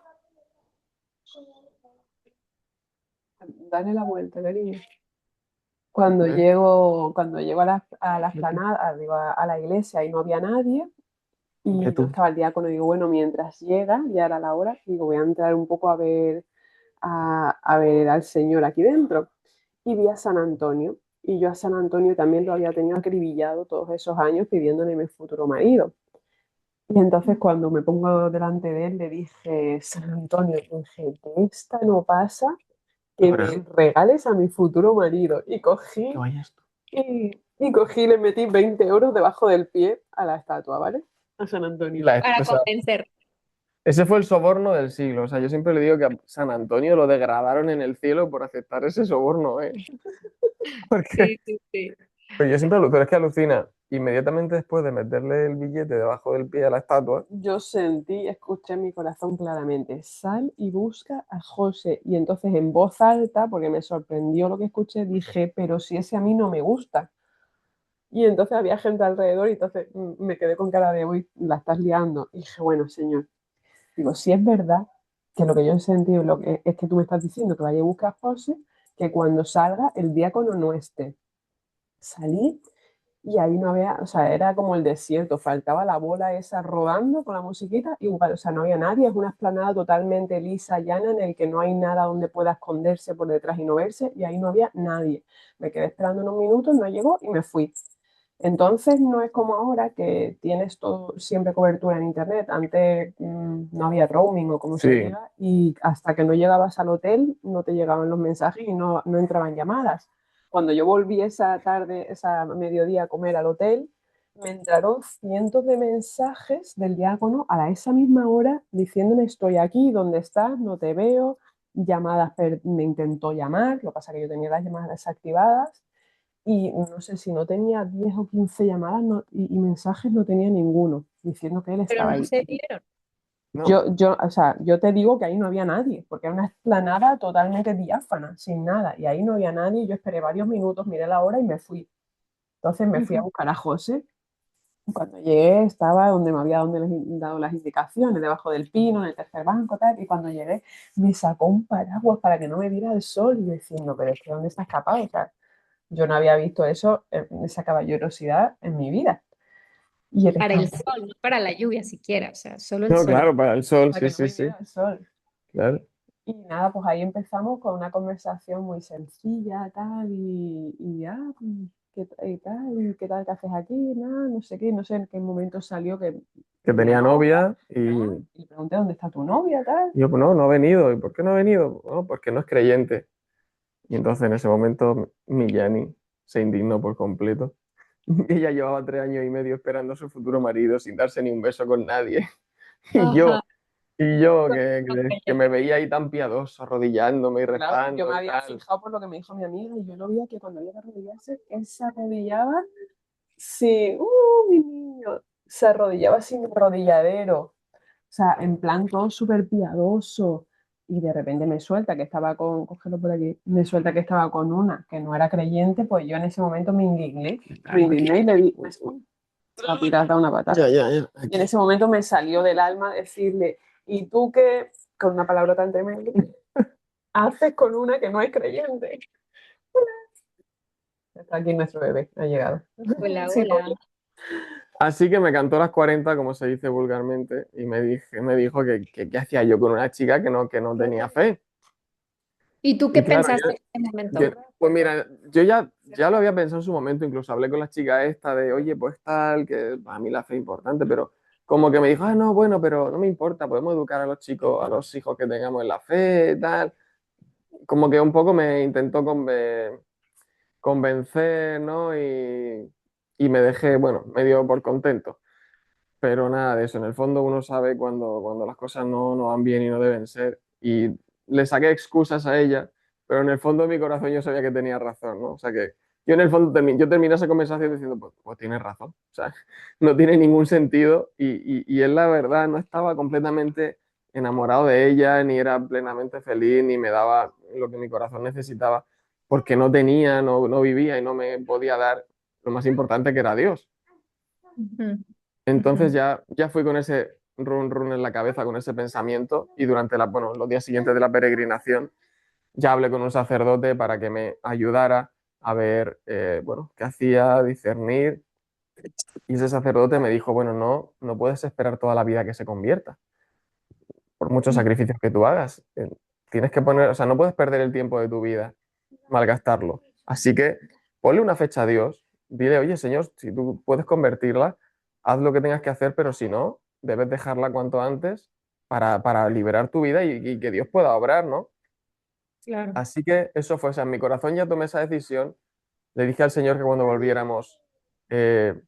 Dale la vuelta, cariño. Cuando llego a la explanada, digo, a la iglesia, y no había nadie, y no estaba el diácono, digo, bueno, mientras llega, ya era la hora, digo, voy a entrar un poco a ver al Señor aquí dentro. Y vi a San Antonio, y yo a San Antonio también lo había tenido acribillado todos esos años pidiéndole mi futuro marido. Y entonces cuando me pongo delante de él, le dije, San Antonio, dije, de esta no pasa que me regales a mi futuro marido. Y cogí y le metí 20 euros debajo del pie a la estatua, ¿vale? A San Antonio. Para convencer. Ese fue el soborno del siglo. O sea, yo siempre le digo que a San Antonio lo degradaron en el cielo por aceptar ese soborno, ¿eh? Porque Sí. pero yo siempre, pero es que alucina. Inmediatamente después de meterle el billete debajo del pie a la estatua, Yo sentí, escuché en mi corazón claramente, sal y busca a José. Y entonces en voz alta, porque me sorprendió lo que escuché, dije, pero si ese a mí no me gusta. Y entonces había gente alrededor y entonces me quedé con cara de, uy, la estás liando. Y dije, bueno, señor, digo, si es verdad que lo que yo he sentido es que tú me estás diciendo que vaya a buscar a José, que cuando salga el diácono no esté. Salí y ahí no había, o sea, era como el desierto, faltaba la bola esa rodando con la musiquita, igual, o sea, no había nadie, es una explanada totalmente lisa, llana, en el que no hay nada donde pueda esconderse por detrás y no verse, y ahí no había nadie. Me quedé esperando unos minutos, no llegó y me fui. Entonces no es como ahora que tienes todo, siempre cobertura en internet. Antes no había roaming o como se diga, y hasta que no llegabas al hotel no te llegaban los mensajes y no entraban llamadas. Cuando yo volví esa tarde, esa mediodía a comer al hotel, me entraron cientos de mensajes del diácono a esa misma hora diciéndome estoy aquí, ¿dónde estás? No te veo. Llamadas, me intentó llamar, lo que pasa es que yo tenía las llamadas desactivadas y no sé si no tenía 10 o 15 llamadas y mensajes no tenía ninguno diciendo que él Pero estaba no ahí. se vieron. no. O sea, yo te digo que ahí no había nadie, porque era una explanada totalmente diáfana, sin nada, y ahí no había nadie, yo esperé varios minutos, miré la hora y me fui. Entonces me fui a buscar a José. Cuando llegué estaba donde me había dado las indicaciones, debajo del pino, en el tercer banco, tal, y cuando llegué me sacó un paraguas para que no me diera el sol, y yo diciendo, pero es que ¿dónde está escapado? O sea, yo no había visto eso, esa caballerosidad en mi vida. Y él Para estaba el sol, no para la lluvia siquiera, o sea, solo el No, sol. claro, para el sol, para sí, que no sí, me sí. diera el sol. Claro. Y nada, pues ahí empezamos con una conversación muy sencilla, tal, ¿qué tal? ¿Y qué tal que haces aquí? Nada, no sé qué, no sé en qué momento salió que Que tenía novia y y le pregunté, ¿dónde está tu novia, tal? yo, pues no, no ha venido. ¿Y por qué no ha venido? No, porque no es creyente. Y entonces en ese momento mi Yanni se indignó por completo. Ella llevaba 3 años y medio esperando a su futuro marido sin darse ni un beso con nadie. Y yo, Ajá. que me veía ahí tan piadoso, arrodillándome y Claro, yo rezando me y había tal. fijado por lo que me dijo mi amiga y yo lo veía que cuando iba a arrodillarse, él se arrodillaba, sí, mi niño, se arrodillaba sin arrodilladero, o sea, en plan todo súper piadoso. Y de repente me suelta que estaba cógelo por aquí, me suelta que estaba con una que no era creyente, pues yo en ese momento me indigné y le di, la pirata una patada. Ya. Y en ese momento me salió del alma decirle, ¿y tú qué? Con una palabra tan tremenda, haces con una que no es creyente. Está aquí nuestro bebé, ha llegado. Hola, Sí, hola. Así que me cantó las 40 como se dice vulgarmente, y me dijo que qué hacía yo con una chica que no tenía fe. ¿Y tú qué Y claro, pensaste en ese momento? pues mira, yo ya lo había pensado en su momento, incluso hablé con la chica esta de, oye, pues tal, que para mí la fe es importante, pero como que me dijo, no, bueno, pero no me importa, podemos educar a los chicos, a los hijos que tengamos en la fe, tal. Como que un poco me intentó convencer, ¿no? Y me dejé, bueno, medio por contento. Pero nada de eso, en el fondo uno sabe cuando las cosas no van bien y no deben ser. Y le saqué excusas a ella, pero en el fondo de mi corazón yo sabía que tenía razón, ¿no? O sea que yo en el fondo yo terminé esa conversación diciendo, pues tienes razón. O sea, no tiene ningún sentido y es la verdad, no estaba completamente enamorado de ella, ni era plenamente feliz, ni me daba lo que mi corazón necesitaba, porque no tenía, no vivía y no me podía dar lo más importante que era Dios. Ujú, Entonces ujú. ya fui con ese run run en la cabeza, con ese pensamiento, y durante los días siguientes de la peregrinación ya hablé con un sacerdote para que me ayudara a ver, bueno, qué hacía, discernir, y ese sacerdote me dijo, bueno, no puedes esperar toda la vida que se convierta, por muchos sacrificios que tú hagas. Tienes que poner, o sea, no puedes perder el tiempo de tu vida, malgastarlo. Así que ponle una fecha a Dios, dile, oye, Señor, si tú puedes convertirla, haz lo que tengas que hacer, pero si no, debes dejarla cuanto antes para liberar tu vida y que Dios pueda obrar, ¿no? Claro. Así que eso fue, o sea, en mi corazón ya tomé esa decisión. Le dije al Señor que cuando volviéramos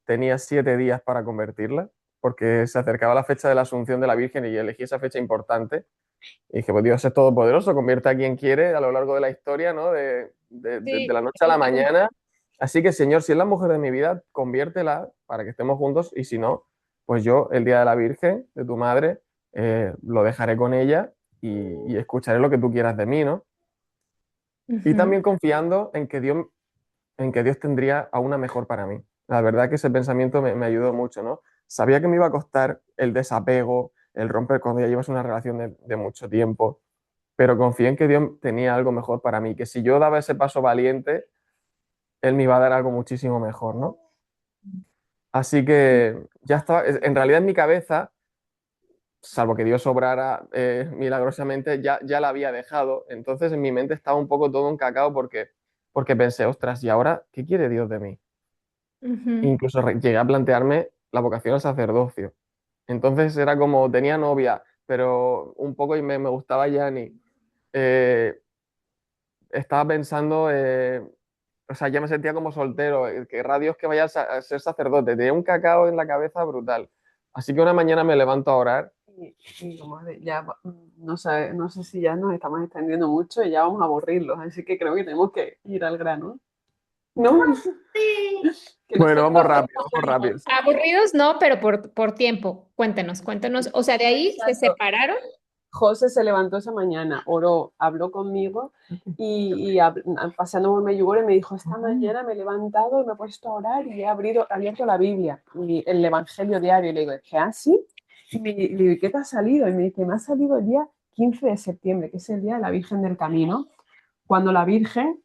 tenía 7 días para convertirla, porque se acercaba la fecha de la Asunción de la Virgen y elegí esa fecha importante. Y dije, pues Dios es todopoderoso, convierte a quien quiere a lo largo de la historia, ¿no? De Sí, la noche a la mañana. Así que, Señor, si es la mujer de mi vida, conviértela para que estemos juntos. Y si no, pues yo, el día de la Virgen, de tu madre, lo dejaré con ella y escucharé lo que tú quieras de mí, ¿no? Y ujú. también confiando en que Dios tendría a una mejor para mí. La verdad que ese pensamiento me ayudó mucho, ¿no? Sabía que me iba a costar el desapego, el romper cuando ya llevas una relación de mucho tiempo, pero confié en que Dios tenía algo mejor para mí, que si yo daba ese paso valiente, Él me iba a dar algo muchísimo mejor, ¿no? Así que ya estaba, en realidad en mi cabeza, salvo que Dios obrara milagrosamente, ya la había dejado. Entonces en mi mente estaba un poco todo un cacao porque pensé, ostras, ¿y ahora qué quiere Dios de mí? Ujú. Incluso llegué a plantearme la vocación al sacerdocio. Entonces era como, tenía novia, pero un poco y me gustaba Yani. Eh, Estaba pensando, o sea, ya me sentía como soltero, querrá Dios que vaya a ser sacerdote. Tenía un cacao en la cabeza brutal. Así que una mañana me levanto a orar. Y como ya no sé si ya nos estamos extendiendo mucho y ya vamos a aburrirlos, así que creo que tenemos que ir al grano. ¿No? Que Bueno, nosotros vamos rápido, vamos rápido. Aburridos no, pero por tiempo. Cuéntenos. O sea, de ahí se exacto. separaron. José se levantó esa mañana, oró, habló conmigo paseando por Medjugorje me dijo, esta mañana me he levantado y me he puesto a orar y he abierto la Biblia y el Evangelio diario. Y le digo, ¿qué así? Y le digo, ¿qué te ha salido? Y me dice, me ha salido el día 15 de septiembre, que es el día de la Virgen del Camino, cuando la Virgen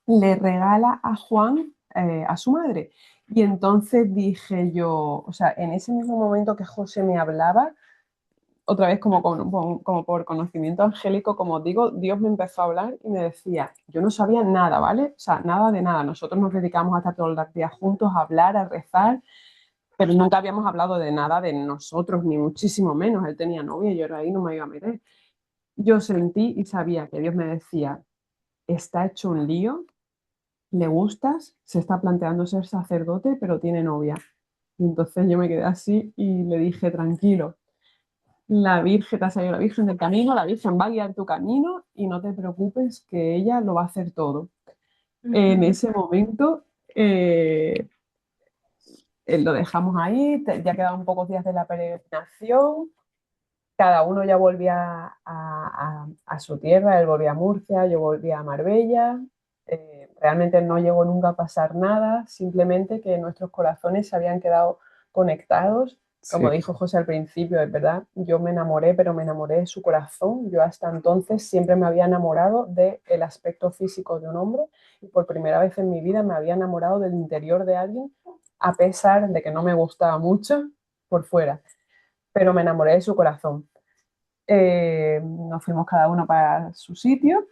le regala a Juan a su madre. Y entonces dije yo, o sea, en ese mismo momento que José me hablaba, otra vez como por conocimiento angélico, como digo, Dios me empezó a hablar y me decía, yo no sabía nada, ¿vale? O sea, nada de nada. Nosotros nos dedicamos a estar todos los días juntos, a hablar, a rezar, pero nunca habíamos hablado de nada de nosotros, ni muchísimo menos. Él tenía novia y yo era ahí, no me iba a meter. Yo sentí y sabía que Dios me decía, está hecho un lío, le gustas, se está planteando ser sacerdote, pero tiene novia. Y entonces yo me quedé así y le dije, tranquilo, la Virgen, te ha salido la Virgen del camino, la Virgen va a guiar tu camino y no te preocupes que ella lo va a hacer todo. En Ujú. ese momento lo dejamos ahí, ya quedaban pocos días de la peregrinación, cada uno ya volvía a su tierra, él volvía a Murcia, yo volvía a Marbella. Realmente no llegó nunca a pasar nada, simplemente que nuestros corazones se habían quedado conectados. Como Sí, dijo José al principio, es verdad, yo me enamoré, pero me enamoré de su corazón. Yo hasta entonces siempre me había enamorado del aspecto físico de un hombre y por primera vez en mi vida me había enamorado del interior de alguien, a pesar de que no me gustaba mucho por fuera, pero me enamoré de su corazón. Nos fuimos cada uno para su sitio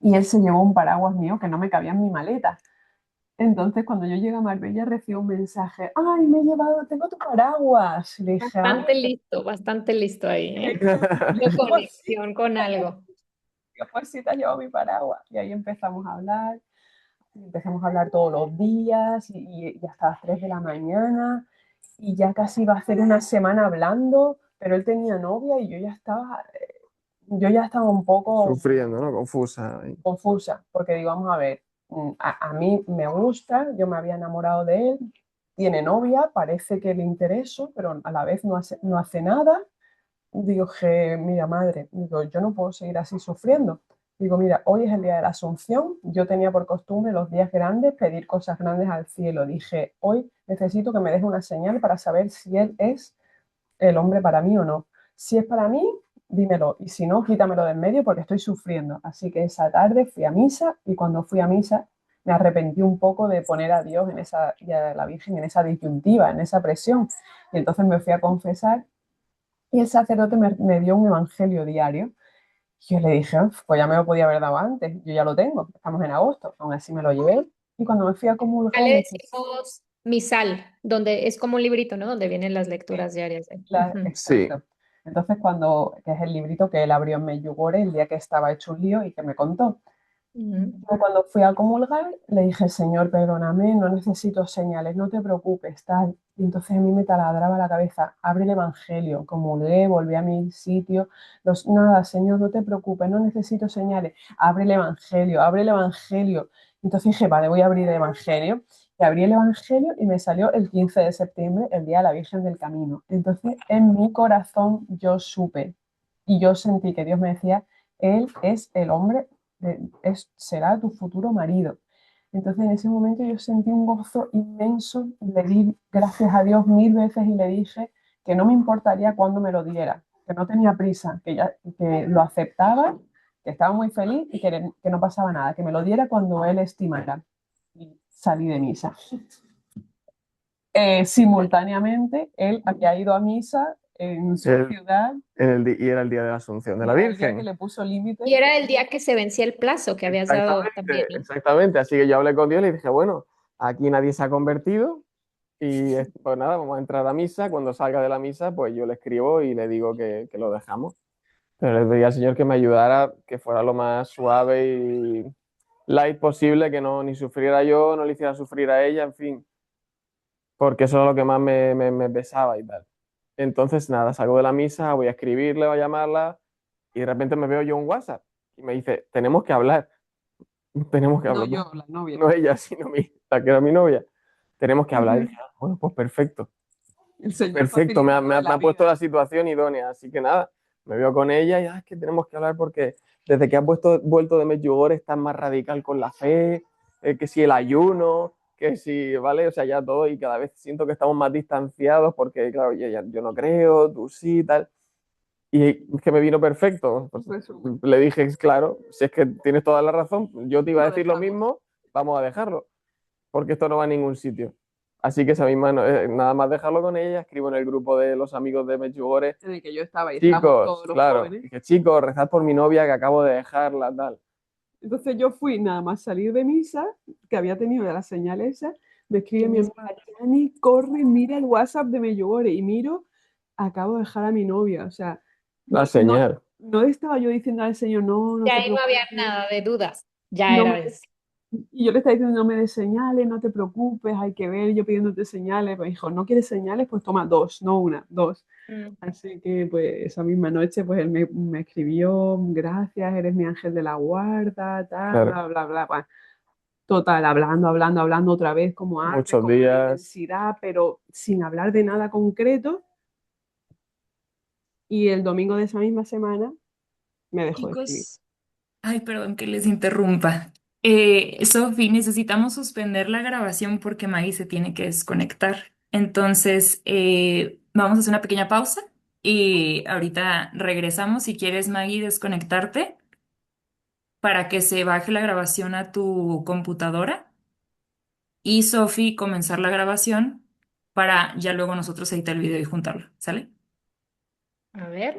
y él se llevó un paraguas mío que no me cabía en mi maleta. Entonces, cuando yo llegué a Marbella, recibo un mensaje, ¡ay, me he llevado, tengo tu paraguas! Y le dije, ¡ay, Bastante listo ahí, ¿eh? De pues sí, conexión con algo. pues sí te has llevado mi paraguas! Y ahí empezamos a hablar todos los días y hasta las 3 de la mañana y ya casi iba a hacer una semana hablando, pero él tenía novia y yo ya estaba un poco sufriendo, ¿no? Confusa. confusa, porque digo, vamos a ver, a mí me gusta, yo me había enamorado de él, tiene novia, parece que le intereso, pero a la vez no hace nada. digo que, mira, madre, digo, yo no puedo seguir así sufriendo. Digo, mira, hoy es el día de la Asunción. Yo tenía por costumbre los días grandes pedir cosas grandes al cielo. Dije, hoy necesito que me deje una señal para saber si él es el hombre para mí o no. Si es para mí, dímelo. Y si no, quítamelo de en medio porque estoy sufriendo. Así que esa tarde fui a misa y cuando fui a misa me arrepentí un poco de poner a Dios en esa, y a la Virgen en esa disyuntiva, en esa presión. Y entonces me fui a confesar y el sacerdote me dio un evangelio diario. Y yo le dije, "Uf, pues ya me lo podía haber dado antes, yo ya lo tengo, estamos en agosto". Aún así me lo llevé. Y cuando me fui a Ya comulgar, le decimos misal, donde es como un librito, ¿no? Donde vienen las lecturas diarias. Ujú. Sí. exacto. Entonces, que es el librito que él abrió en Medjugorje el día que estaba hecho un lío y que me contó. Ujú. Yo cuando fui a comulgar, le dije, Señor, perdóname, no necesito señales, no te preocupes, tal. Y entonces a mí me taladraba la cabeza, abre el Evangelio, comulgué, volví a mi sitio. Nada, Señor, no te preocupes, no necesito señales, abre el Evangelio, abre el Evangelio. Entonces dije, vale, voy a abrir el Evangelio. Y abrí el Evangelio y me salió el 15 de septiembre, el Día de la Virgen del Camino. Entonces en mi corazón yo supe y yo sentí que Dios me decía, Él es el hombre será tu futuro marido. Entonces en ese momento yo sentí un gozo inmenso, le di gracias a Dios 1000 veces y le dije que no me importaría cuándo me lo diera, que no tenía prisa, que lo aceptaba, que estaba muy feliz y que no pasaba nada, que me lo diera cuando él estimara. Y salí de misa. Simultáneamente, él había ido a misa en su ciudad Y era el día de la Asunción de y la era el día que Virgen. le puso límite. Y era el día que se vencía el plazo que habías dado también, Exactamente, ¿no? exactamente. Así que yo hablé con Dios y le dije, bueno, aquí nadie se ha convertido y pues nada, vamos a entrar a misa. Cuando salga de la misa, pues yo le escribo y le digo que lo dejamos. Pero le pedí al Señor que me ayudara, que fuera lo más suave y light posible, que no ni sufriera yo, no le hiciera sufrir a ella, en fin, porque eso es lo que más me pesaba y tal. Entonces, nada, salgo de la misa, voy a escribirle, voy a llamarla y de repente me veo yo un WhatsApp y me dice, tenemos que hablar, tenemos que No hablar. yo, la novia. No ella, sino la que era mi novia. Tenemos que hablar. Y Ujú. dije, "Ah, bueno, pues perfecto, El Señor perfecto, facilitándome me la ha puesto vida. la situación idónea, así que nada, me veo con ella y es que tenemos que hablar porque desde que has vuelto de Medjugorje estás más radical con la fe, que si el ayuno, que si, ¿vale? O sea, ya todo y cada vez siento que estamos más distanciados porque, claro, yo no creo, tú sí, tal. Y es que me vino perfecto. Pues, le dije, claro, si es que tienes toda la razón, yo te iba a Lo decir lo dejamos. mismo, vamos a dejarlo porque esto no va a ningún sitio. Así que esa misma, nada más dejarlo con ella, escribo en el grupo de los amigos de Medjugorje, En el que yo estaba y estábamos chicos, todos los claro, jóvenes. dije, chicos, rezad por mi novia que acabo de dejarla, tal. Entonces yo fui nada más salir de misa, que había tenido de la señal esa, me escribe mi amiga, Chani, corre, mira el WhatsApp de Medjugorje y miro, acabo de dejar a mi novia. O sea, La no, señal. no estaba yo diciendo al Señor, no, Y no te ahí no había preocupes, nada de dudas, ya no era me eso. y yo le estaba diciendo, no me des señales, no te preocupes, hay que ver, yo pidiéndote señales. Me dijo, ¿no quieres señales? Pues toma dos, no una, dos. Mm. Así que pues esa misma noche pues él me escribió, gracias, eres mi ángel de la guarda, tal, Claro, bla, bla, bla. Bueno, total, hablando otra vez como antes, muchos con más días. intensidad, pero sin hablar de nada concreto. Y el domingo de esa misma semana me dejó de escribir. Chicos, ay, perdón que les interrumpa. Sofi, necesitamos suspender la grabación porque Maggie se tiene que desconectar. Entonces, vamos a hacer una pequeña pausa y ahorita regresamos. Si quieres, Maggie, desconectarte para que se baje la grabación a tu computadora y Sofi comenzar la grabación para ya luego nosotros editar el video y juntarlo. ¿Sale? A ver.